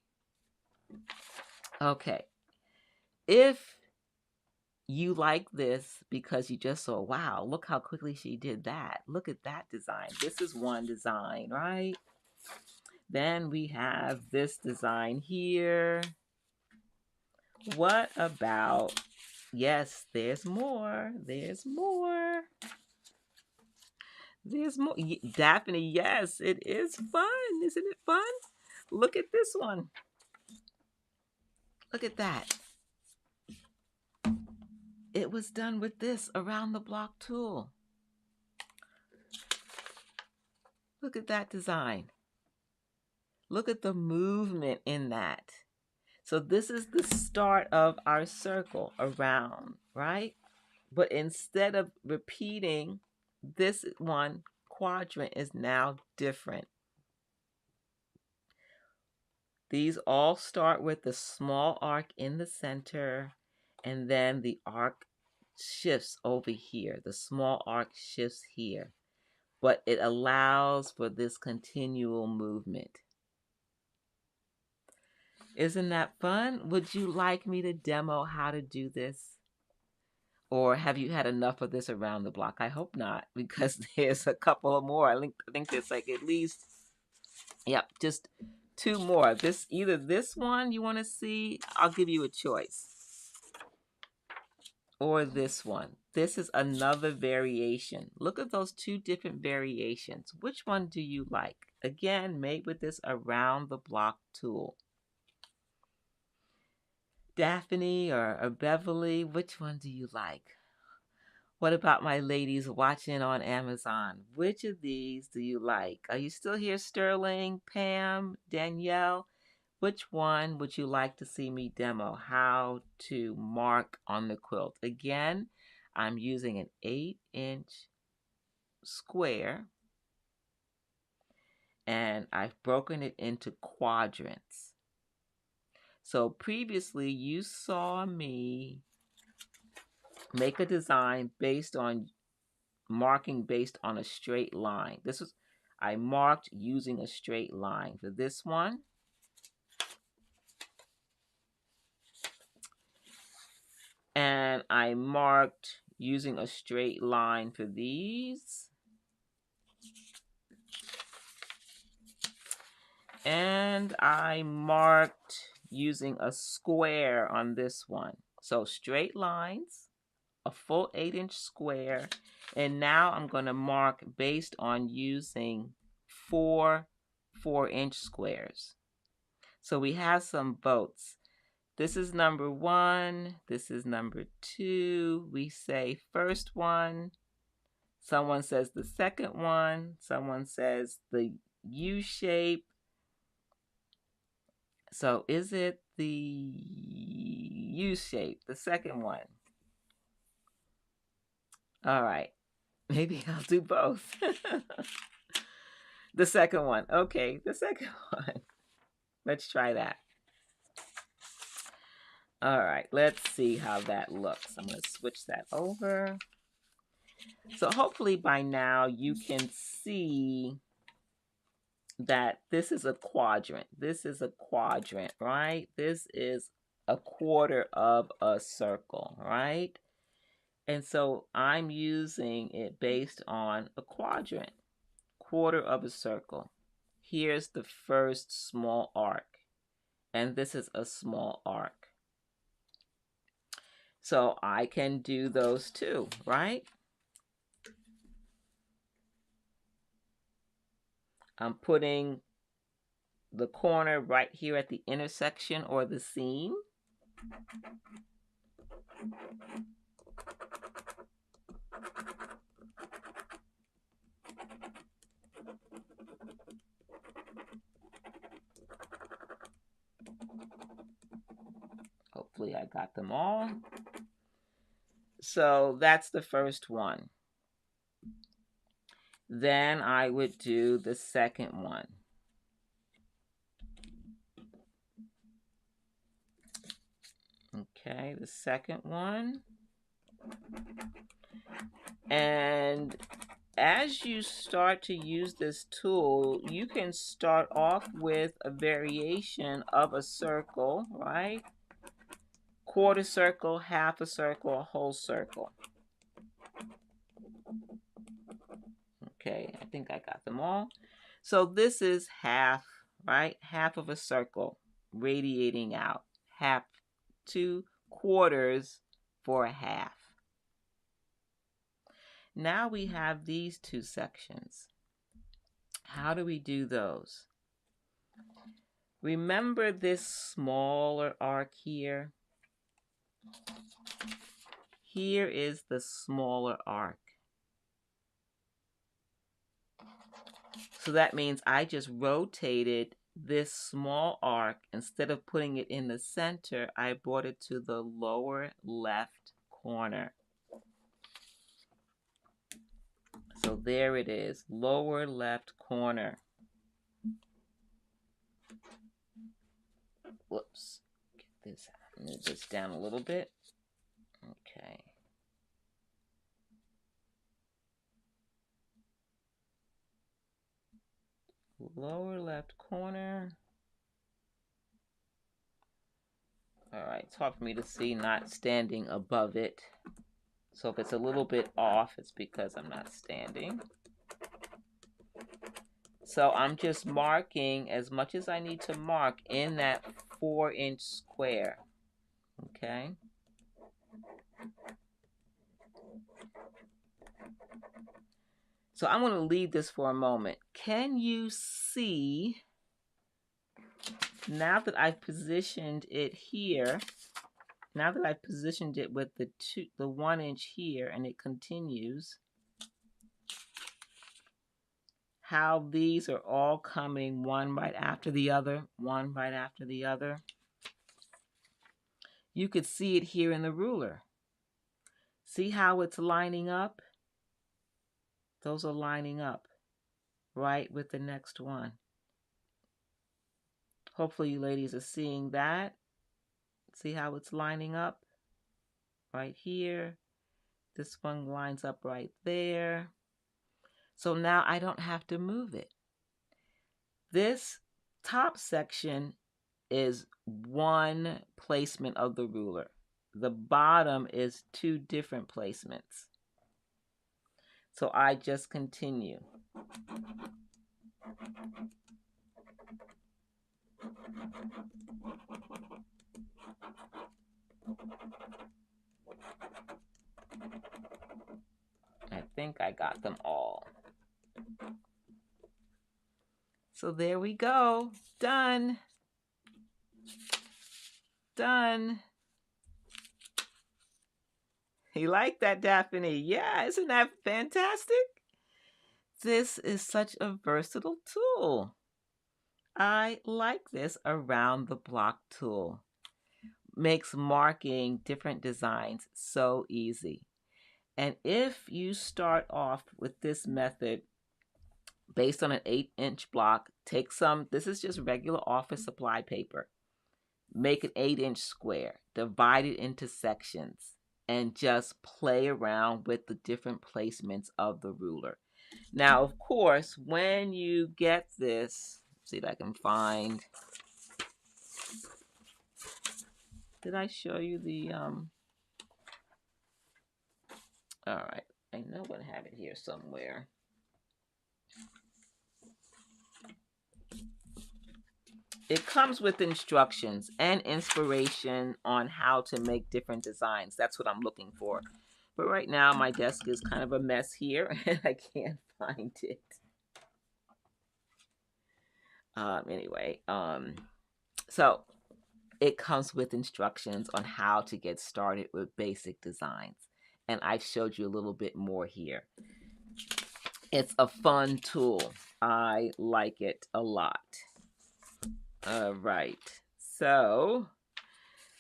Okay. If you like this because you just saw, wow, look how quickly she did that. Look at that design. This is one design, right? Then we have this design here. What about, yes, there's more. There's more. There's more. Daphne, yes, it is fun. Isn't it fun? Look at this one. Look at that. It was done with this around the block tool. Look at that design. Look at the movement in that. So this is the start of our circle around, right? But instead of repeating, this one quadrant is now different. These all start with the small arc in the center, and then the arc shifts over here. The small arc shifts here, but it allows for this continual movement. Isn't that fun? Would you like me to demo how to do this? Or have you had enough of this around the block? I hope not, because there's a couple more. I think there's like at least, yep, just 2 more. Either this one you want to see, I'll give you a choice. Or this one. This is another variation. Look at those 2 different variations. Which one do you like? Again, made with this around the block tool. Daphne or Beverly, which one do you like? What about my ladies watching on Amazon? Which of these do you like? Are you still here, Sterling, Pam, Danielle? Which one would you like to see me demo? How to mark on the quilt. Again, I'm using an 8-inch square, and I've broken it into quadrants. So previously you saw me make a design based on marking based on a straight line. I marked using a straight line for this one. And I marked using a straight line for these. And I marked using a square on this one. So straight lines, a full 8-inch square, and now I'm going to mark based on using 4 4-inch squares. So we have some votes. This is number 1. This is number 2. We say first one. Someone says the second one. Someone says the U shape. So is it the U shape, the second one? All right. Maybe I'll do both. The second one. Okay, the second one. Let's try that. All right, let's see how that looks. I'm going to switch that over. So hopefully by now you can see that this is a quadrant. This is a quadrant, right? This is a quarter of a circle, right? And so I'm using it based on a quadrant, quarter of a circle. Here's the first small arc, and this is a small arc. So I can do those too, right? I'm putting the corner right here at the intersection or the seam. Hopefully I got them all. So that's the first one. Then I would do the second one. Okay, the second one. And as you start to use this tool, you can start off with a variation of a circle, right? Quarter circle, half a circle, a whole circle. Okay, I think I got them all. So this is half, right? Half of a circle radiating out. Half, 2 quarters for a half. Now we have these 2 sections. How do we do those? Remember this smaller arc here? Here is the smaller arc. So that means I just rotated this small arc, instead of putting it in the center, I brought it to the lower left corner. So there it is, lower left corner. Whoops, get this, move this down a little bit. Okay. Lower left corner. All right, it's hard for me to see not standing above it. So if it's a little bit off, it's because I'm not standing. So I'm just marking as much as I need to mark in that 4-inch square. Okay. So I'm going to leave this for a moment. Can you see, now that I've positioned it here, now that I've positioned it with the 1-inch here, and it continues, how these are all coming one right after the other, one right after the other? You could see it here in the ruler. See how it's lining up? Those are lining up right with the next one. Hopefully you ladies are seeing that. See how it's lining up right here. This one lines up right there. So now I don't have to move it. This top section is one placement of the ruler. The bottom is 2 different placements. So I just continue. I think I got them all. So there we go. Done. Done. You like that, Daphne? Yeah, isn't that fantastic? This is such a versatile tool. I like this around the block tool. Makes marking different designs so easy. And if you start off with this method based on an 8-inch block, take some, this is just regular office supply paper. Make an 8-inch square, divide it into sections, and just play around with the different placements of the ruler. Now, of course, when you get this, see if I can find, did I show you the, all right, I know I have it here somewhere. It comes with instructions and inspiration on how to make different designs. That's what I'm looking for. But right now, my desk is kind of a mess here, and I can't find it. Anyway, so it comes with instructions on how to get started with basic designs. And I've showed you a little bit more here. It's a fun tool. I like it a lot. All right. So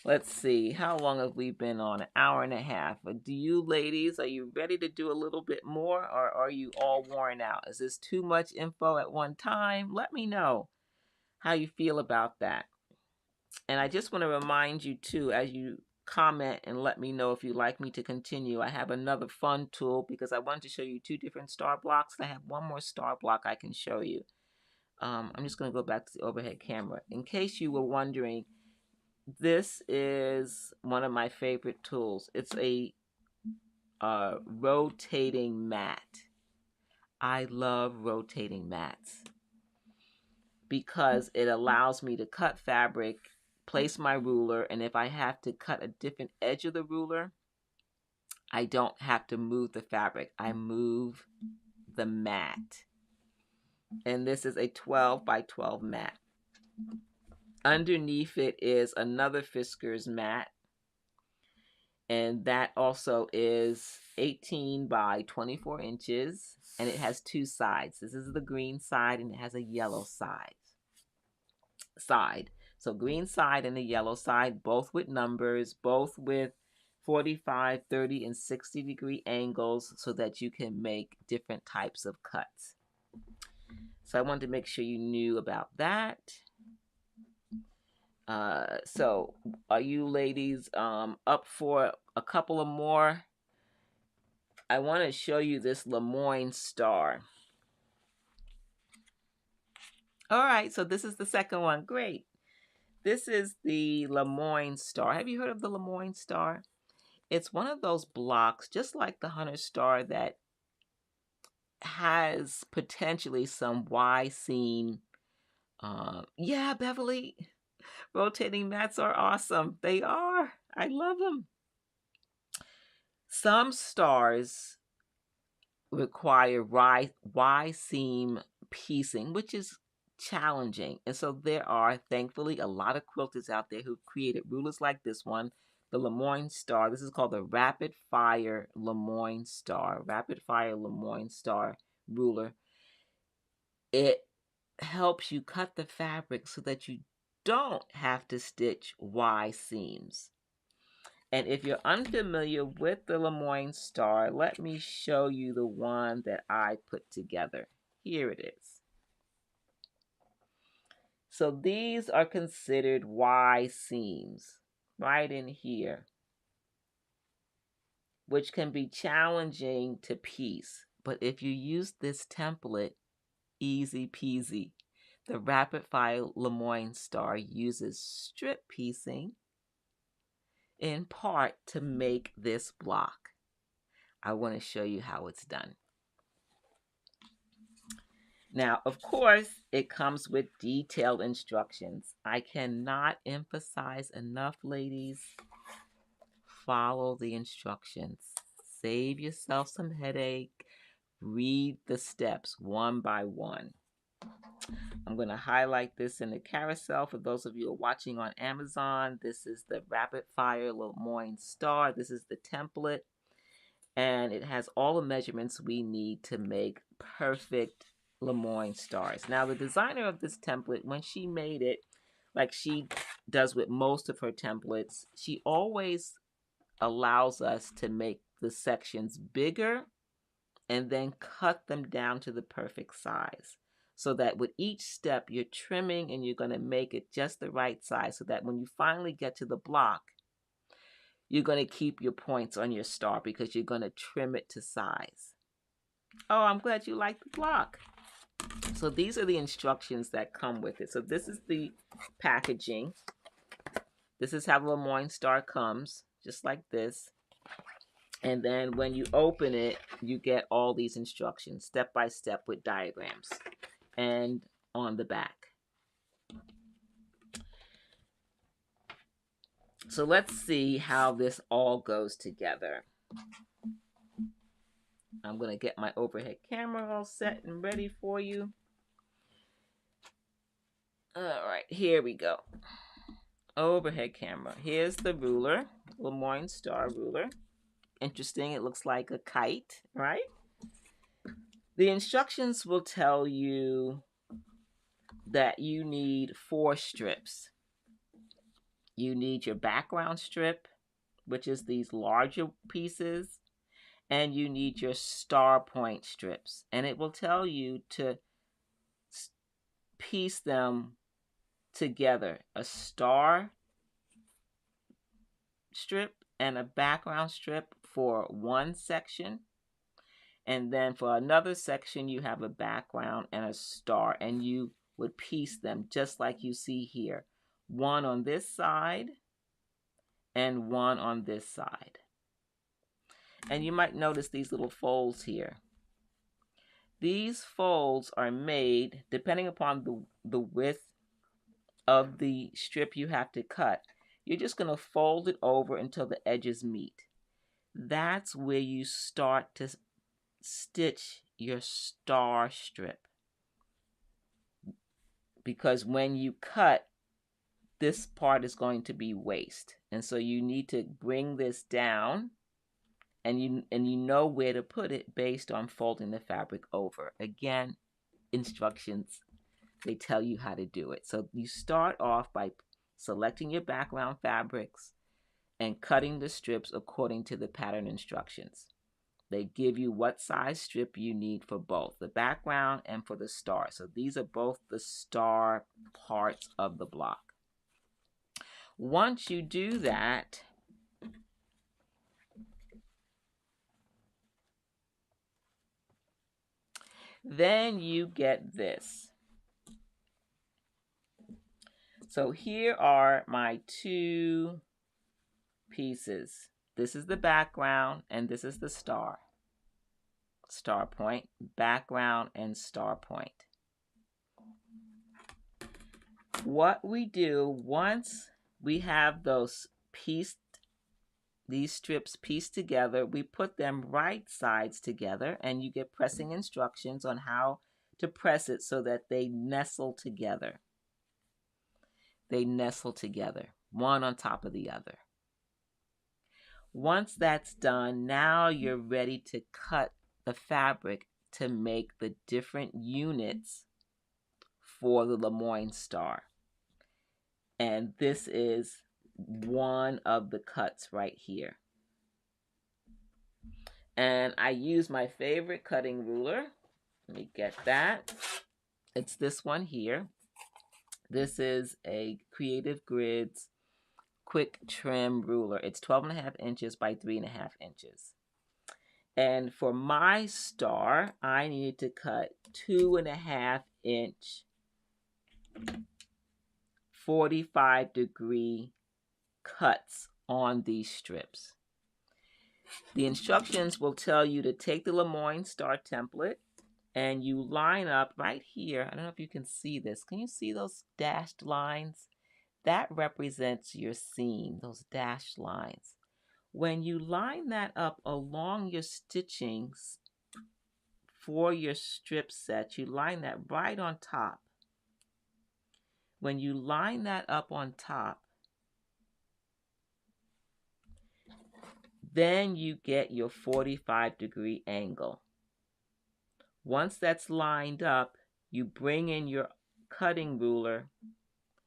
let's see. How long have we been on? An hour and a half. Do you ladies, are you ready to do a little bit more, or are you all worn out? Is this too much info at one time? Let me know how you feel about that. And I just want to remind you too, as you comment and let me know if you'd like me to continue, I have another fun tool because I wanted to show you 2 different star blocks. I have one more star block I can show you. I'm just going to go back to the overhead camera. In case you were wondering, this is one of my favorite tools. It's a rotating mat. I love rotating mats because it allows me to cut fabric, place my ruler, and if I have to cut a different edge of the ruler, I don't have to move the fabric. I move the mat. And this is a 12 by 12 mat. Underneath it is another Fiskars mat. And that also is 18 by 24 inches. And it has 2 sides. This is the green side and it has a yellow side. side. So green side and the yellow side, both with numbers, both with 45, 30, and 60-degree angles so that you can make different types of cuts. So I wanted to make sure you knew about that. So are you ladies up for a couple of more? I want to show you this Lemoyne star. All right, so this is the second one. Great. This is the Lemoyne star. Have you heard of the Lemoyne star? It's one of those blocks, just like the Hunter star, that has potentially some Y seam. Yeah, Beverly, rotating mats are awesome. They are. I love them. Some stars require Y seam piecing, which is challenging. And so there are, thankfully, a lot of quilters out there who've created rulers like this one, the Lemoyne Star. This is called the Rapid Fire Lemoyne Star. Rapid Fire Lemoyne Star ruler. It helps you cut the fabric so that you don't have to stitch Y seams. And if you're unfamiliar with the Lemoyne Star, let me show you the one that I put together. Here it is. So these are considered Y seams right in here, which can be challenging to piece. But if you use this template, easy peasy. The Rapid Fire Lemoyne Star uses strip piecing in part to make this block. I want to show you how it's done. Now, of course, it comes with detailed instructions. I cannot emphasize enough, ladies, follow the instructions. Save yourself some headache. Read the steps one by one. I'm going to highlight this in the carousel for those of you who are watching on Amazon. This is the Rapid Fire Lemoyne Star. This is the template, and it has all the measurements we need to make perfect Lemoyne stars. Now, the designer of this template, when she made it, like she does with most of her templates, she always allows us to make the sections bigger and then cut them down to the perfect size, so that with each step you're trimming and you're going to make it just the right size, so that when you finally get to the block, you're going to keep your points on your star because you're going to trim it to size. Oh, I'm glad you like the block. So these are the instructions that come with it. So this is the packaging. This is how the Lemoyne Star comes, just like this. And then when you open it, you get all these instructions, step by step with diagrams, and on the back. So let's see how this all goes together. I'm going to get my overhead camera all set and ready for you. All right, here we go. Overhead camera. Here's the ruler, Lemoyne Star ruler. Interesting, it looks like a kite, right? The instructions will tell you that you need 4 strips. You need your background strip, which is these larger pieces, and you need your star point strips. And it will tell you to piece them together, a star strip and a background strip for one section, and then for another section you have a background and a star, and you would piece them just like you see here, one on this side and one on this side. And you might notice these little folds here. These folds are made depending upon the width of the strip you have to cut. You're just going to fold it over until the edges meet. That's where you start to stitch your star strip. Because when you cut, this part is going to be waste. And so you need to bring this down, and you know where to put it based on folding the fabric over. Again, instructions they tell you how to do it. So you start off by selecting your background fabrics and cutting the strips according to the pattern instructions. They give you what size strip you need for both the background and for the star. So these are both the star parts of the block. Once you do that, then you get this. So here are my two pieces. This is the background and this is the star. Star point, background, and star point. What we do once we have these strips pieced together, we put them right sides together, and you get pressing instructions on how to press it so that they nestle together. They nestle together, one on top of the other. Once that's done, now you're ready to cut the fabric to make the different units for the Lemoyne star. And this is one of the cuts right here. And I use my favorite cutting ruler. Let me get that. It's this one here. This is a Creative Grids quick trim ruler. It's 12.5 inches by 3.5 inches. And for my star, I needed to cut 2.5 inch 45-degree cuts on these strips. The instructions will tell you to take the Lemoyne star template and you line up right here. I don't know if you can see this. Can you see those dashed lines? That represents your seam, those dashed lines. When you line that up along your stitchings for your strip set, you line that right on top. When you line that up on top, then you get your 45-degree angle. Once that's lined up, you bring in your cutting ruler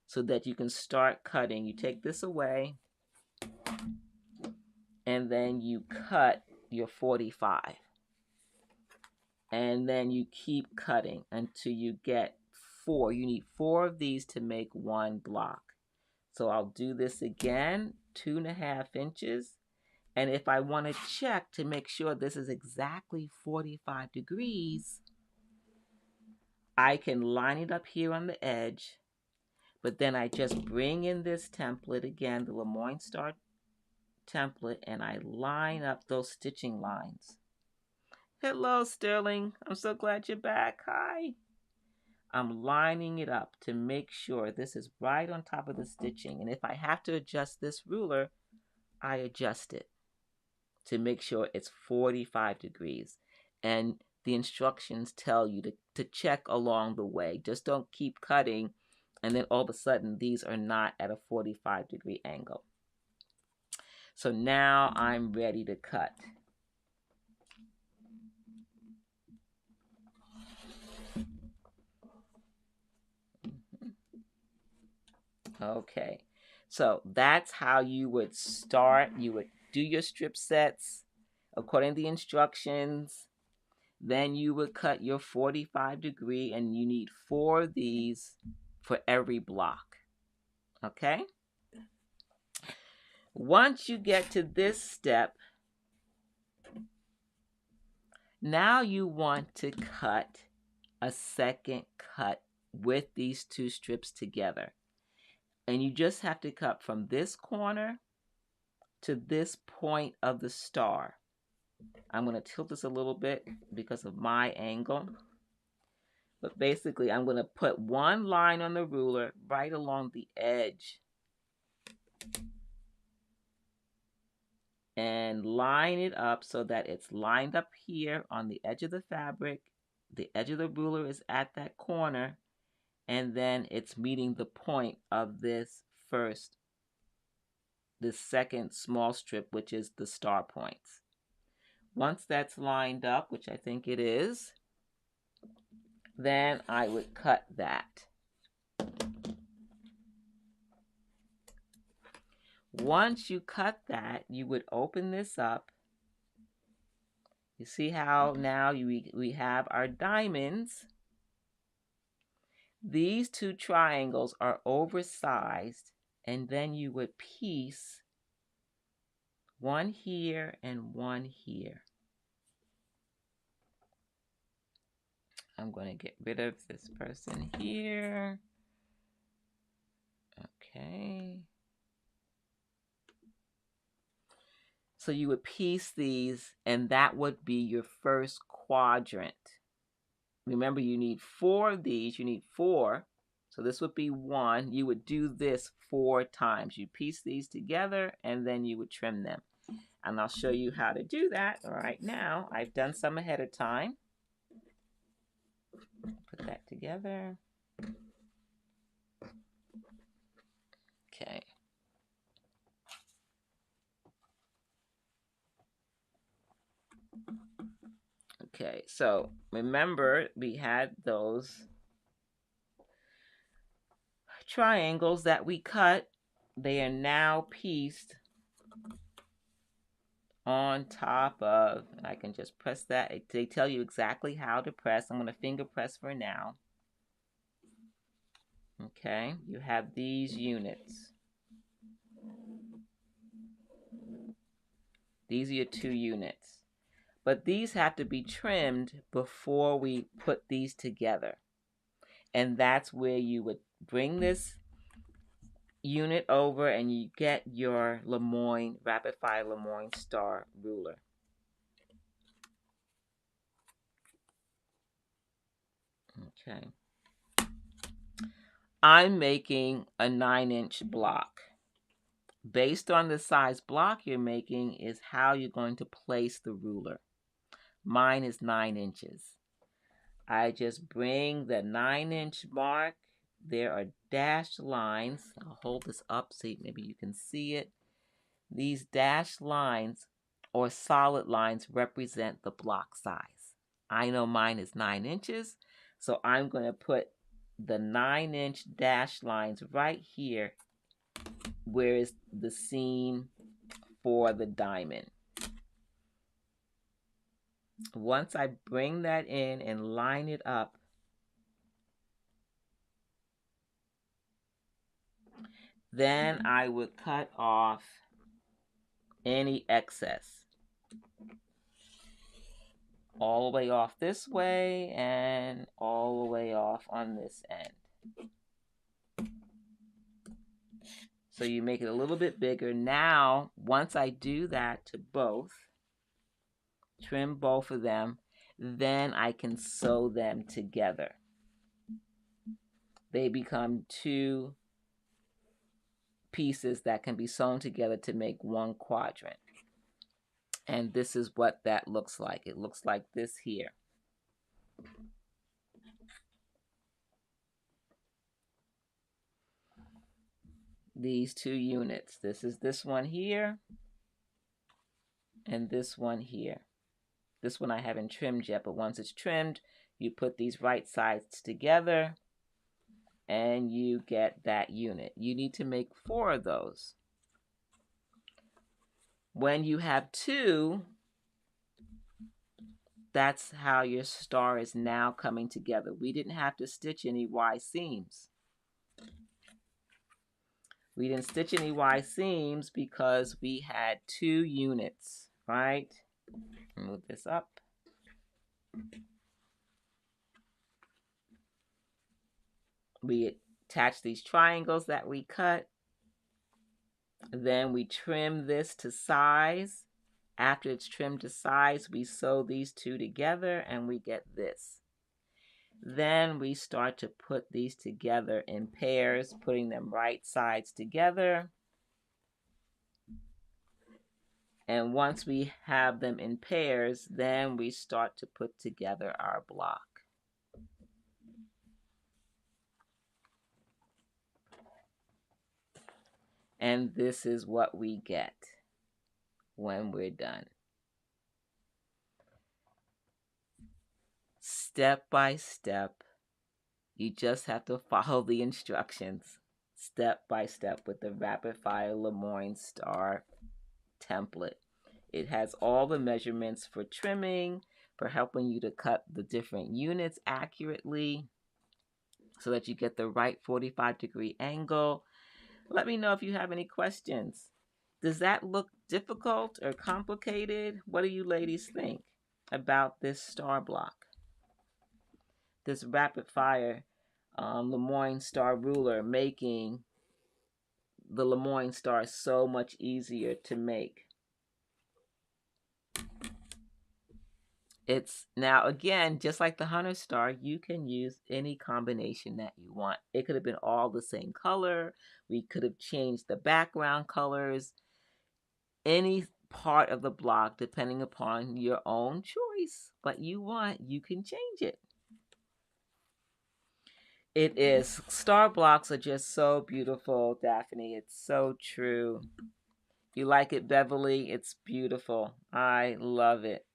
so that you can start cutting. You take this away, and then you cut your 45. And then you keep cutting until you get 4. You need 4 of these to make one block. So I'll do this again, 2.5 inches. And if I want to check to make sure this is exactly 45 degrees, I can line it up here on the edge. But then I just bring in this template again, the Lemoyne Star template, and I line up those stitching lines. Hello, Sterling. I'm so glad you're back. Hi. I'm lining it up to make sure this is right on top of the stitching. And if I have to adjust this ruler, I adjust it to make sure it's 45 degrees. And the instructions tell you to check along the way. Just don't keep cutting and then all of a sudden these are not at a 45-degree angle. So now I'm ready to cut. Okay, so that's how you would start. You would do your strip sets according to the instructions. Then you would cut your 45-degree, and you need 4 of these for every block. Okay? Once you get to this step, now you want to cut a second cut with these 2 strips together. And you just have to cut from this corner to this point of the star. I'm going to tilt this a little bit because of my angle. But basically, I'm going to put one line on the ruler right along the edge. And line it up so that it's lined up here on the edge of the fabric. The edge of the ruler is at that corner. And then it's meeting the point of this second small strip, which is the star points. Once that's lined up, which I think it is, then I would cut that. Once you cut that, you would open this up. You see how now we have our diamonds. These two triangles are oversized, and then you would piece one here and one here. I'm going to get rid of this person here. Okay. So you would piece these, and that would be your first quadrant. Remember, you need 4 of these. You need 4. So this would be 1. You would do this 4 times. You piece these together, and then you would trim them. And I'll show you how to do that right now. I've done some ahead of time. Put that together. Okay. Okay, so remember we had those triangles that we cut. They are now pieced on top of, I can just press that. They tell you exactly how to press. I'm going to finger press for now. Okay, you have these units. These are your 2 units. But these have to be trimmed before we put these together. And that's where you would bring this unit over and you get your Lemoyne, Rapid Fire Lemoyne Star ruler. Okay. I'm making a 9-inch block. Based on the size block you're making is how you're going to place the ruler. Mine is 9 inches. I just bring the 9-inch mark. There are dashed lines. I'll hold this up so maybe you can see it. These dashed lines or solid lines represent the block size. I know mine is 9 inches, so I'm going to put the 9-inch dashed lines right here where is the seam for the diamond. Once I bring that in and line it up, then I would cut off any excess. All the way off this way and all the way off on this end. So you make it a little bit bigger. Now, once I do that to both, trim both of them, then I can sew them together. They become 2 pieces that can be sewn together to make 1 quadrant. And this is what that looks like. It looks like this here. These 2 units. This is this one here and this one here. This one I haven't trimmed yet, but once it's trimmed, you put these right sides together and you get that unit. You need to make 4 of those. When you have 2, that's how your star is now coming together. We didn't have to stitch any Y seams. We didn't stitch any Y seams because we had 2 units, right? Move this up. We attach these triangles that we cut. Then we trim this to size. After it's trimmed to size, we sew these 2 together and we get this. Then we start to put these together in pairs, putting them right sides together. And once we have them in pairs, then we start to put together our block. And this is what we get when we're done. Step by step, You just have to follow the instructions step by step with the Rapid Fire Lemoyne Star template. It has all the measurements for trimming, for helping you to cut the different units accurately so that you get the right 45-degree angle. Let me know if you have any questions. Does that look difficult or complicated? What do you ladies think about this star block? This Rapid Fire Lemoyne Star ruler, making the Lemoyne Star so much easier to make. It's now, again, just like the Hunter Star, you can use any combination that you want. It could have been all the same color. We could have changed the background colors. Any part of the block, depending upon your own choice. What you want, you can change it. It is. Star blocks are just so beautiful, Daphne. It's so true. You like it, Beverly? It's beautiful. I love it.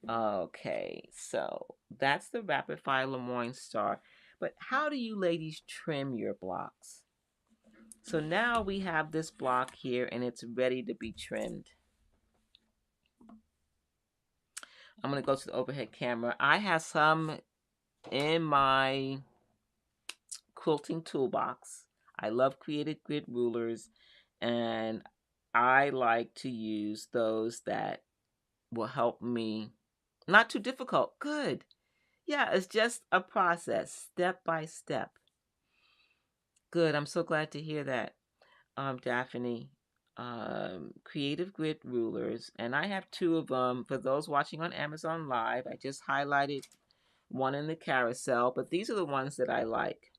Okay, so that's the Rapid Fire Lemoyne Star. But how do you ladies trim your blocks? So now we have this block here and it's ready to be trimmed. I'm going to go to the overhead camera. I have some in my quilting toolbox. I love Creative Grid rulers, and I like to use those that will help me. Not too difficult. Good. Yeah, it's just a process, step by step. Good. I'm so glad to hear that, Daphne. Creative Grid rulers, and I have two of them. For those watching on Amazon Live, I just highlighted one in the carousel, but these are the ones that I like.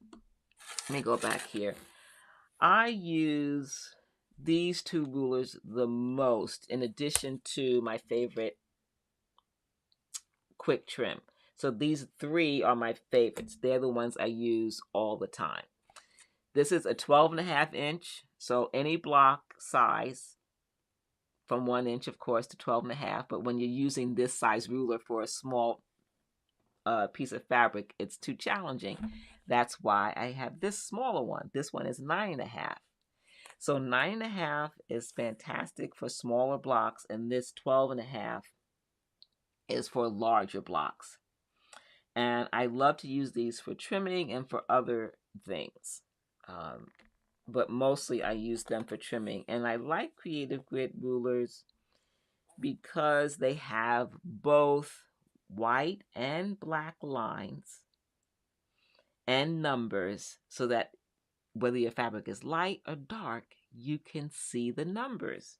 Let me go back here. I use these two rulers the most, in addition to my favorite quick trim. So these three are my favorites. They're the ones I use all the time. This is a 12.5 inch, so any block size from 1 inch, of course, to 12.5. But when you're using this size ruler for a small piece of fabric, it's too challenging. That's why I have this smaller one. This one is 9.5. So 9.5 is fantastic for smaller blocks, and this 12.5 is for larger blocks. And I love to use these for trimming and for other things. But mostly I use them for trimming. And I like Creative Grid rulers because they have both white and black lines and numbers, so that whether your fabric is light or dark, you can see the numbers.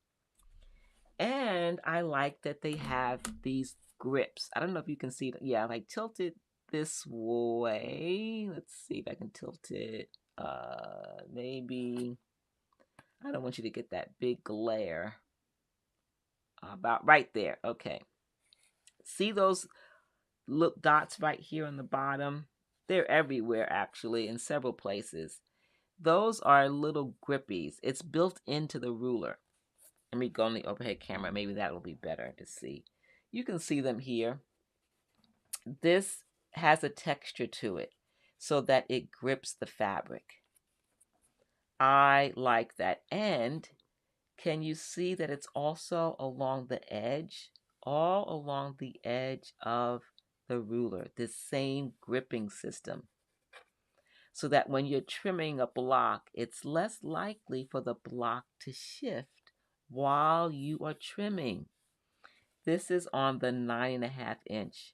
And I like that they have these grips. I don't know if you can see them. Yeah, if I tilt it this way, let's see if I can tilt it. Maybe, I don't want you to get that big glare. About right there. Okay. See those little dots right here on the bottom? They're everywhere, actually, in several places. Those are little grippies. It's built into the ruler. Let me go on the overhead camera. Maybe that will be better to see. You can see them here. This has a texture to it so that it grips the fabric. I like that. And can you see that it's also along the edge? All along the edge of the ruler. This same gripping system. So that when you're trimming a block, it's less likely for the block to shift while you are trimming. This is on the 9.5 inch.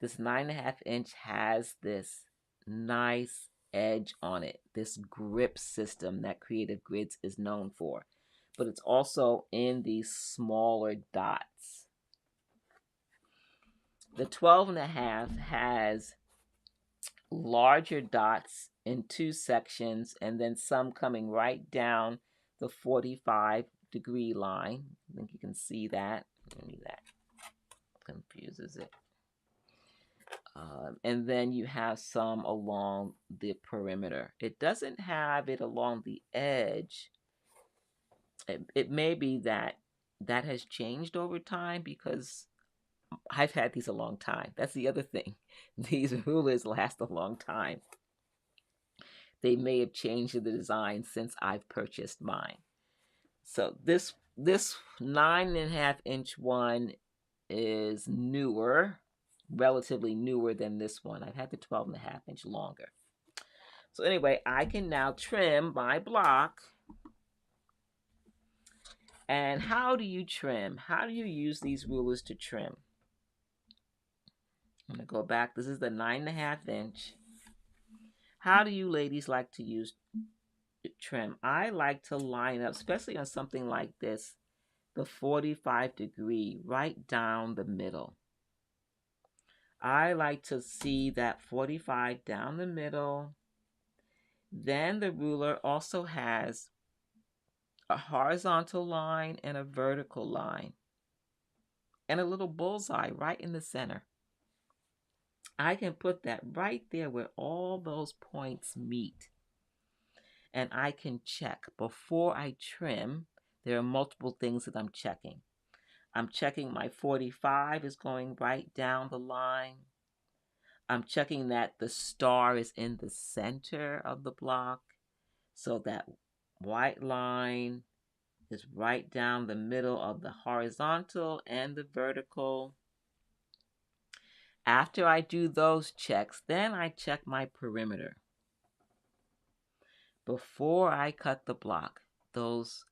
This 9.5 inch has this nice edge on it, this grip system that Creative Grids is known for. But it's also in these smaller dots. The 12.5 has larger dots in two sections, and then some coming right down the 45-degree line. I think you can see that. Maybe that confuses it. And then you have some along the perimeter. It doesn't have it along the edge. It may be that that has changed over time, because I've had these a long time. That's the other thing. These rulers last a long time. They may have changed the design since I've purchased mine. So this 9.5-inch one is newer, relatively newer than this one. I've had the 12.5-inch longer. So anyway, I can now trim my block. And how do you trim? How do you use these rulers to trim? I'm going to go back. This is the 9.5-inch. How do you ladies like to use trim? I like to line up, especially on something like this, the 45-degree right down the middle. I like to see that 45 down the middle. Then the ruler also has a horizontal line and a vertical line and a little bullseye right in the center. I can put that right there where all those points meet. And I can check before I trim. There are multiple things that I'm checking. I'm checking my 45 is going right down the line. I'm checking that the star is in the center of the block. So that white line is right down the middle of the horizontal and the vertical. After I do those checks, then I check my perimeter. Before I cut the block, those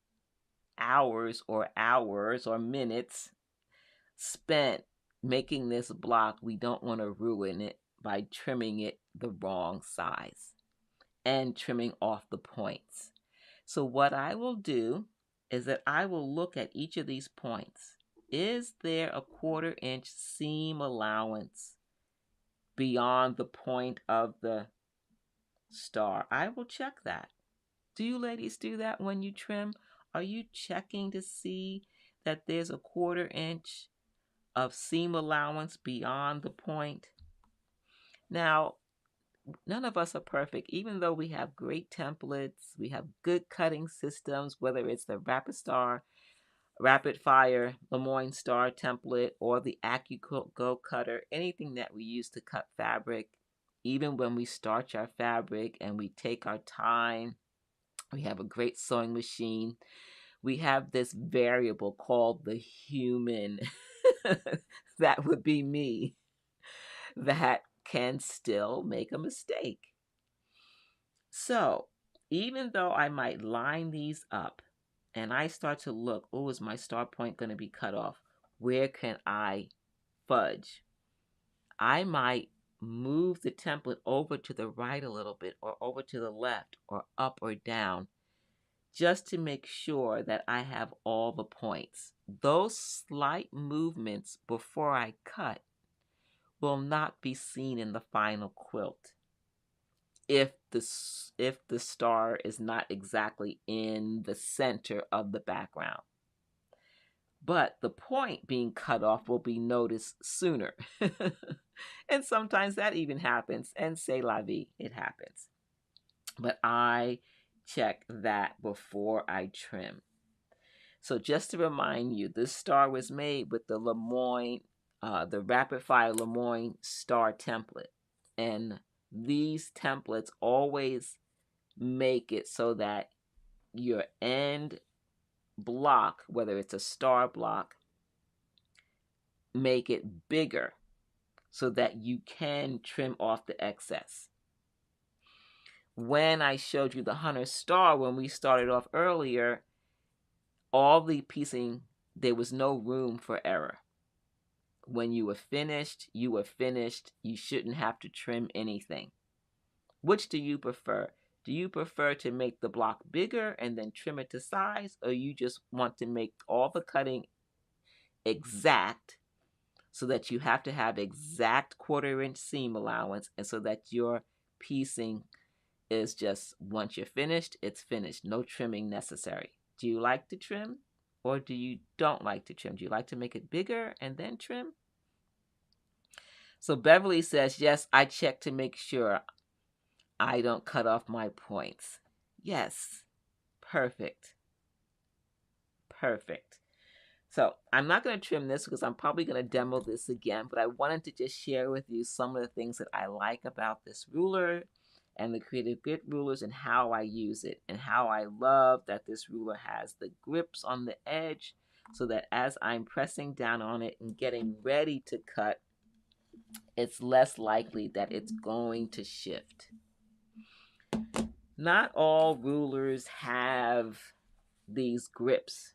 hours or minutes spent making this block, we don't want to ruin it by trimming it the wrong size and trimming off the points. So what I will do is that I will look at each of these points. Is there a 1/4-inch seam allowance beyond the point of the star? I will check that. Do you ladies do that when you trim? Are you checking to see that there's a 1/4-inch of seam allowance beyond the point? Now, none of us are perfect. Even though we have great templates, we have good cutting systems, whether it's the Rapid Fire Lemoyne Star template or the AccuQuilt Go Cutter, anything that we use to cut fabric, even when we starch our fabric and we take our time, we have a great sewing machine. We have this variable called the human, that would be me, that can still make a mistake. So even though I might line these up and I start to look, oh, is my star point going to be cut off? Where can I fudge? I might move the template over to the right a little bit or over to the left or up or down just to make sure that I have all the points. Those slight movements before I cut will not be seen in the final quilt if the star is not exactly in the center of the background. But the point being cut off will be noticed sooner. And sometimes that even happens, and c'est la vie, it happens. But I check that before I trim. So just to remind you, this star was made with the Lemoyne, the Rapid Fire Lemoyne star template. And these templates always make it so that your end block, whether it's a star block, make it bigger so that you can trim off the excess. When I showed you the Hunter star, when we started off earlier, all the piecing, there was no room for error. When you were finished, you were finished. You shouldn't have to trim anything. Which do you prefer? Do you prefer to make the block bigger and then trim it to size, or you just want to make all the cutting exact so that you have to have exact 1/4-inch seam allowance, and so that your piecing is just, once you're finished, it's finished. No trimming necessary. Do you like to trim, or do you don't like to trim? Do you like to make it bigger and then trim? So Beverly says, yes, I check to make sure I don't cut off my points. Yes, perfect. Perfect. So I'm not going to trim this because I'm probably going to demo this again, but I wanted to just share with you some of the things that I like about this ruler and the Creative Grit rulers and how I use it, and how I love that this ruler has the grips on the edge so that as I'm pressing down on it and getting ready to cut, it's less likely that it's going to shift. Not all rulers have these grips.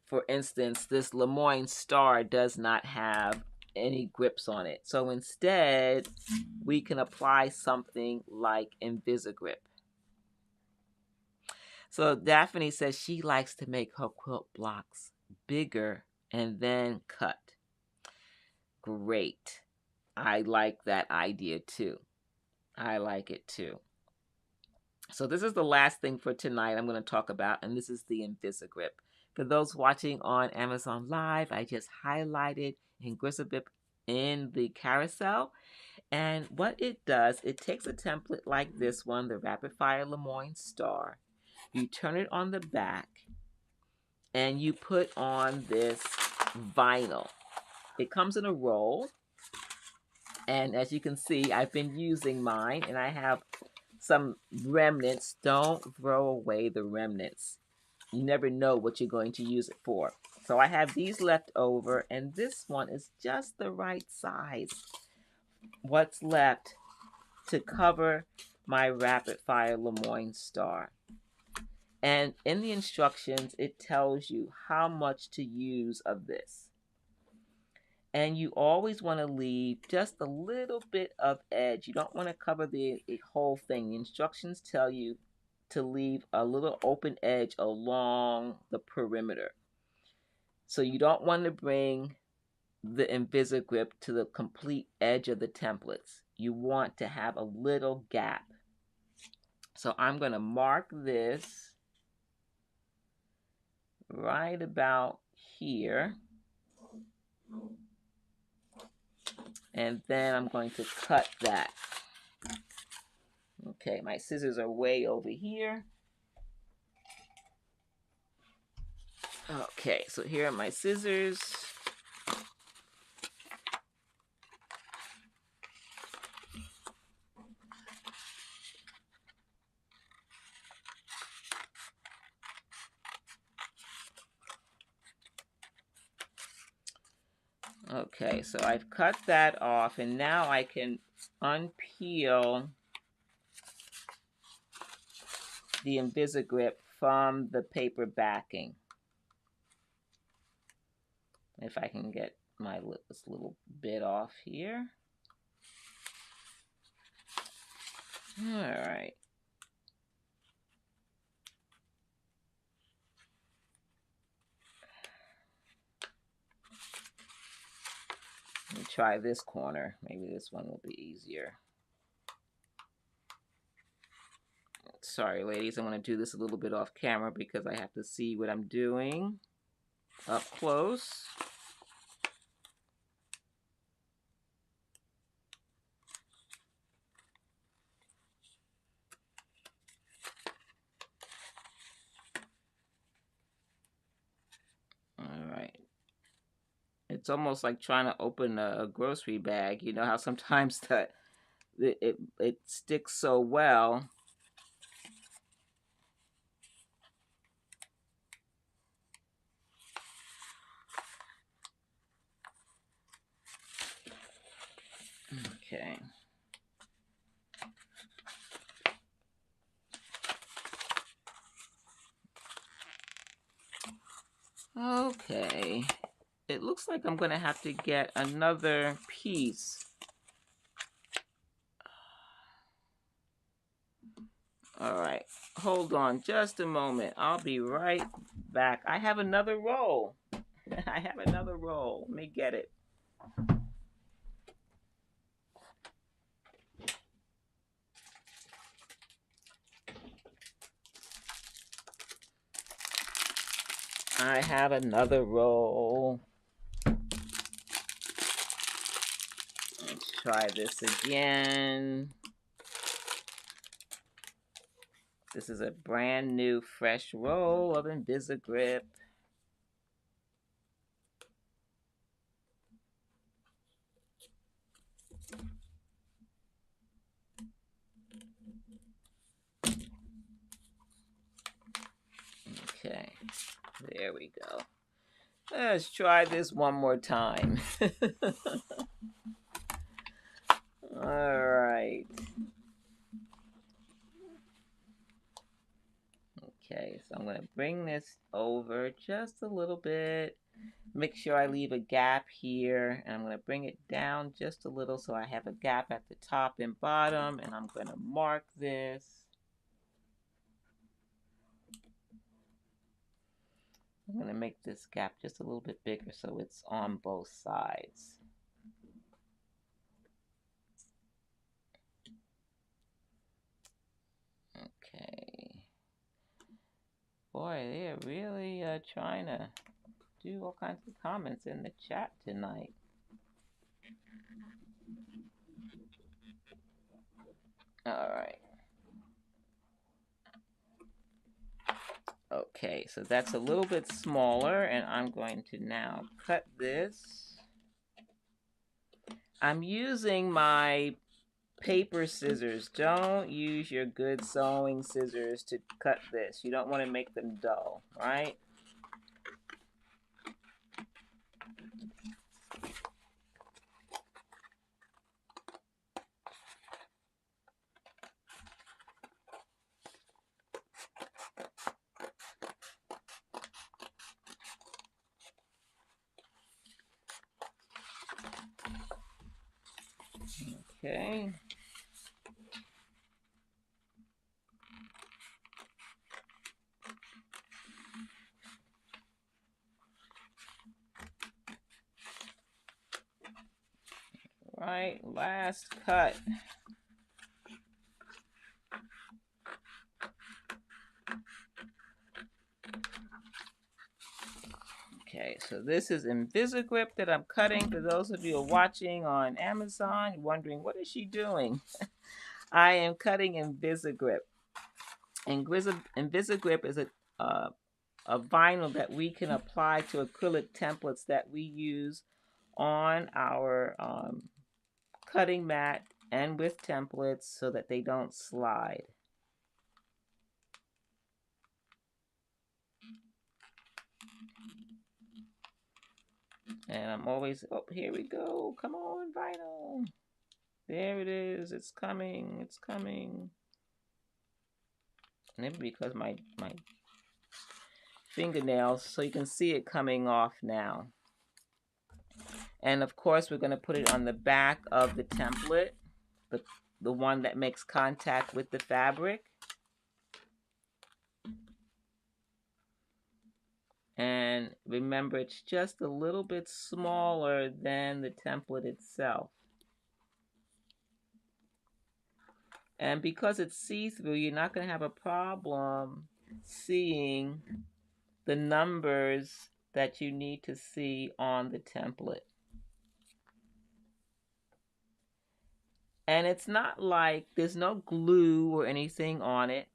For instance, this Lemoyne Star does not have any grips on it. So instead, we can apply something like Invisgrip. So Daphne says she likes to make her quilt blocks bigger and then cut. Great. I like that idea too. I like it too. So this is the last thing for tonight I'm going to talk about, and this is the Invisgrip. For those watching on Amazon Live, I just highlighted Invisgrip in the carousel. And what it does, it takes a template like this one, the Rapid Fire Lemoyne Star. You turn it on the back, and you put on this vinyl. It comes in a roll. And as you can see, I've been using mine, and I have some remnants. Don't throw away the remnants. You never know what you're going to use it for. So I have these left over, and this one is just the right size. What's left to cover my Rapid Fire Lemoyne Star. And in the instructions, it tells you how much to use of this. And you always want to leave just a little bit of edge. You don't want to cover the whole thing. The instructions tell you to leave a little open edge along the perimeter. So you don't want to bring the Invisgrip to the complete edge of the templates. You want to have a little gap. So I'm going to mark this right about here. And then I'm going to cut that. Okay, my scissors are way over here. Okay, so here are my scissors. Okay, so I've cut that off, and now I can unpeel the Invisgrip from the paper backing. If I can get this little bit off here. All right. Let me try this corner. Maybe this one will be easier. Sorry, ladies. I want to do this a little bit off camera because I have to see what I'm doing up close. All right. It's almost like trying to open a grocery bag. You know how sometimes it sticks so well. Okay. Okay. It looks like I'm going to have to get another piece. All right. Hold on just a moment. I'll be right back. I have another roll. I have another roll. Let me get it. I have another roll. Let's try this again. This is a brand new fresh roll of Invisgrip. Okay, there we go. Let's try this one more time. All right. Okay, so I'm going to bring this over just a little bit. Make sure I leave a gap here, and I'm going to bring it down just a little so I have a gap at the top and bottom, and I'm going to mark this. I'm going to make this gap just a little bit bigger so it's on both sides. Okay. Boy, they're really trying to do all kinds of comments in the chat tonight. All right. Okay, so that's a little bit smaller, and I'm going to now cut this. I'm using my paper scissors. Don't use your good sewing scissors to cut this. You don't want to make them dull, right? Okay. Right, last cut. Okay, so this is Invisgrip that I'm cutting. For those of you who are watching on Amazon, you're wondering, what is she doing? I am cutting Invisgrip. Invisgrip is a vinyl that we can apply to acrylic templates that we use on our cutting mat and with templates so that they don't slide. And I'm always, oh, here we go. Come on, vinyl. There it is. It's coming. It's coming. Maybe because my fingernails, so you can see it coming off now. And of course, we're going to put it on the back of the template, the one that makes contact with the fabric. And remember, it's just a little bit smaller than the template itself. And because it's see-through, you're not going to have a problem seeing the numbers that you need to see on the template. And it's not like there's no glue or anything on it.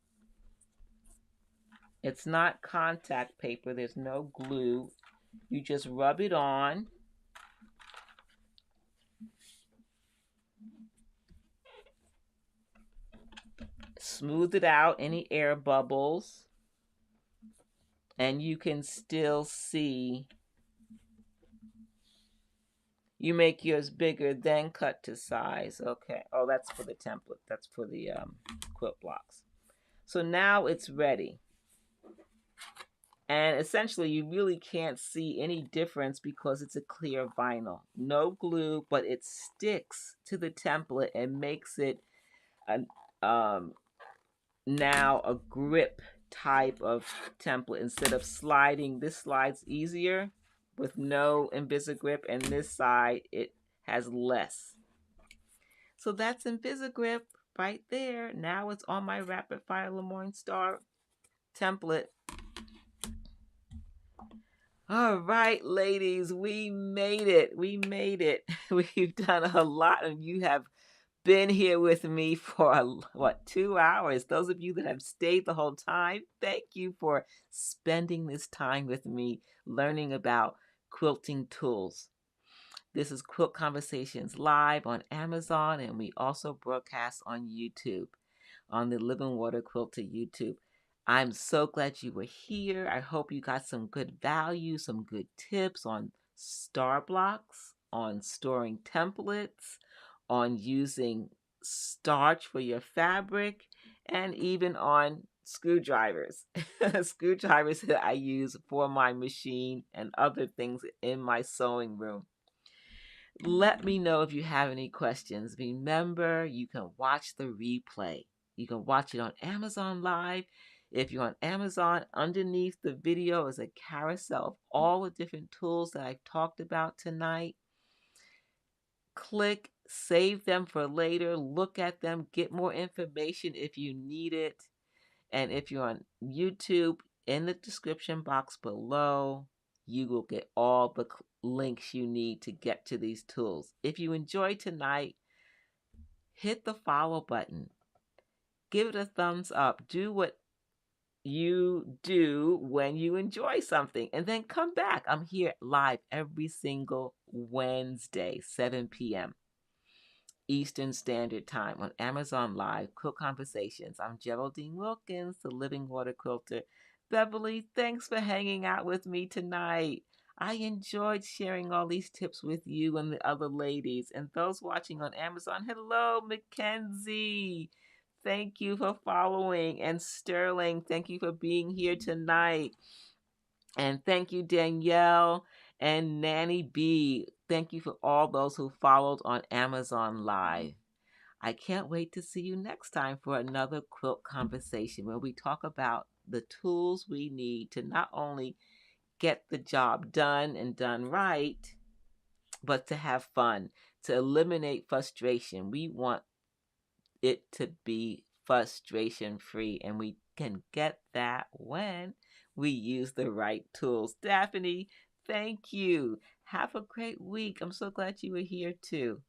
It's not contact paper. There's no glue. You just rub it on. Smooth it out, any air bubbles. And you can still see. You make yours bigger, then cut to size. Okay. Oh, that's for the template. That's for the quilt blocks. So now it's ready. And essentially, you really can't see any difference because it's a clear vinyl. No glue, but it sticks to the template and makes it now a grip type of template. Instead of sliding, this slides easier with no Invisgrip, and this side, it has less. So that's Invisgrip right there. Now it's on my Rapid Fire Lemoyne Star template. All right, ladies, we made it. We made it. We've done a lot, and you have been here with me for 2 hours. Those of you that have stayed the whole time, thank you for spending this time with me learning about quilting tools. This is Quilt Conversations live on Amazon, and we also broadcast on YouTube, on the Living Water Quilter YouTube. I'm so glad you were here. I hope you got some good value, some good tips on star blocks, on storing templates, on using starch for your fabric, and even on screwdrivers. Screwdrivers that I use for my machine and other things in my sewing room. Let me know if you have any questions. Remember, you can watch the replay. You can watch it on Amazon Live. If you're on Amazon, underneath the video is a carousel of all the different tools that I've talked about tonight. Click, save them for later, look at them, get more information if you need it. And if you're on YouTube, in the description box below, you will get all the links you need to get to these tools. If you enjoyed tonight, hit the follow button. Give it a thumbs up. Do what you do when you enjoy something, and then come back. I'm here live every single Wednesday, 7 p.m. Eastern Standard Time on Amazon Live, Quilt Conversations. I'm Geraldine Wilkins, the Living Water Quilter. Beverly, thanks for hanging out with me tonight. I enjoyed sharing all these tips with you and the other ladies. And those watching on Amazon, hello, Mackenzie. Thank you for following. And Sterling, thank you for being here tonight. And thank you, Danielle and Nanny B. Thank you for all those who followed on Amazon Live. I can't wait to see you next time for another quilt conversation where we talk about the tools we need to not only get the job done and done right, but to have fun, to eliminate frustration. We want it to be frustration free, and we can get that when we use the right tools. Daphne, thank you. Have a great week. I'm so glad you were here too.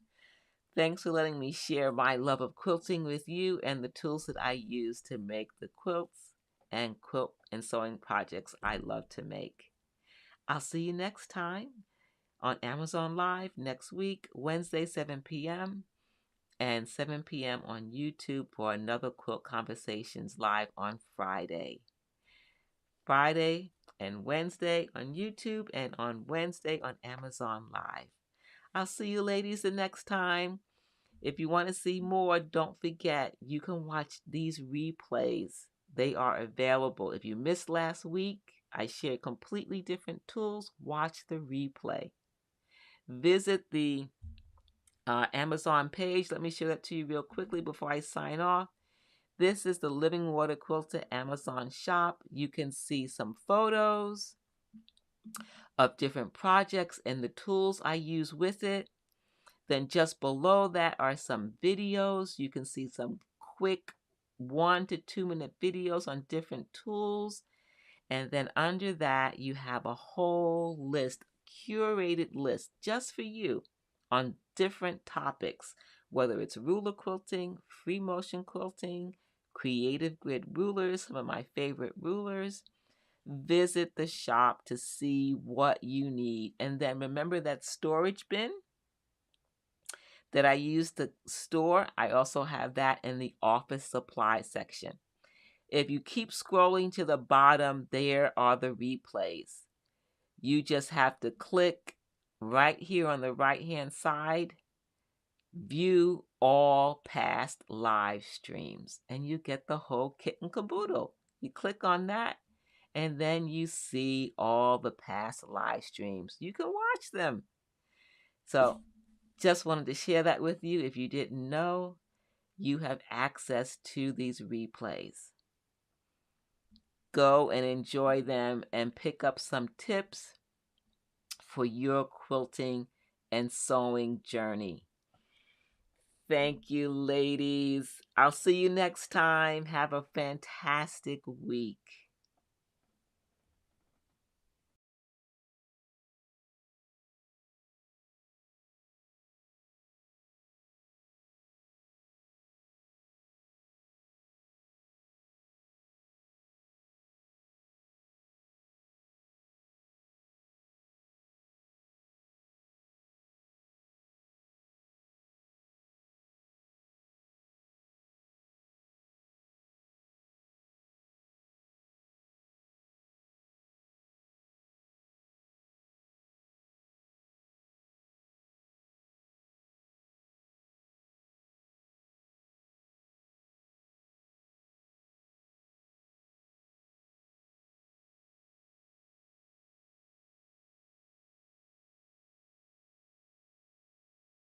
Thanks for letting me share my love of quilting with you and the tools that I use to make the quilts and quilt and sewing projects I love to make. I'll see you next time on Amazon Live next week, Wednesday, 7 p.m. and 7 p.m. on YouTube for another Quilt Conversations live on Friday. Friday and Wednesday on YouTube, and on Wednesday on Amazon Live. I'll see you ladies the next time. If you want to see more, don't forget, you can watch these replays. They are available. If you missed last week, I shared completely different tools. Watch the replay. Visit the Amazon page. Let me show that to you real quickly before I sign off. This is the Living Water Quilter Amazon shop. You can see some photos of different projects and the tools I use with it. Then just below that are some videos. You can see some quick 1 to 2 minute videos on different tools. And then under that, you have a whole list, curated list just for you on different topics, whether it's ruler quilting, free motion quilting, creative grid rulers, some of my favorite rulers. Visit the shop to see what you need. And then remember that storage bin that I use to store, I also have that in the office supply section. If you keep scrolling to the bottom, there are the replays. You just have to click right here on the right-hand side, view all past live streams, and you get the whole kit and caboodle. You click on that, and then you see all the past live streams. You can watch them. So just wanted to share that with you. If you didn't know, you have access to these replays. Go and enjoy them and pick up some tips for your quilting and sewing journey. Thank you, ladies. I'll see you next time. Have a fantastic week.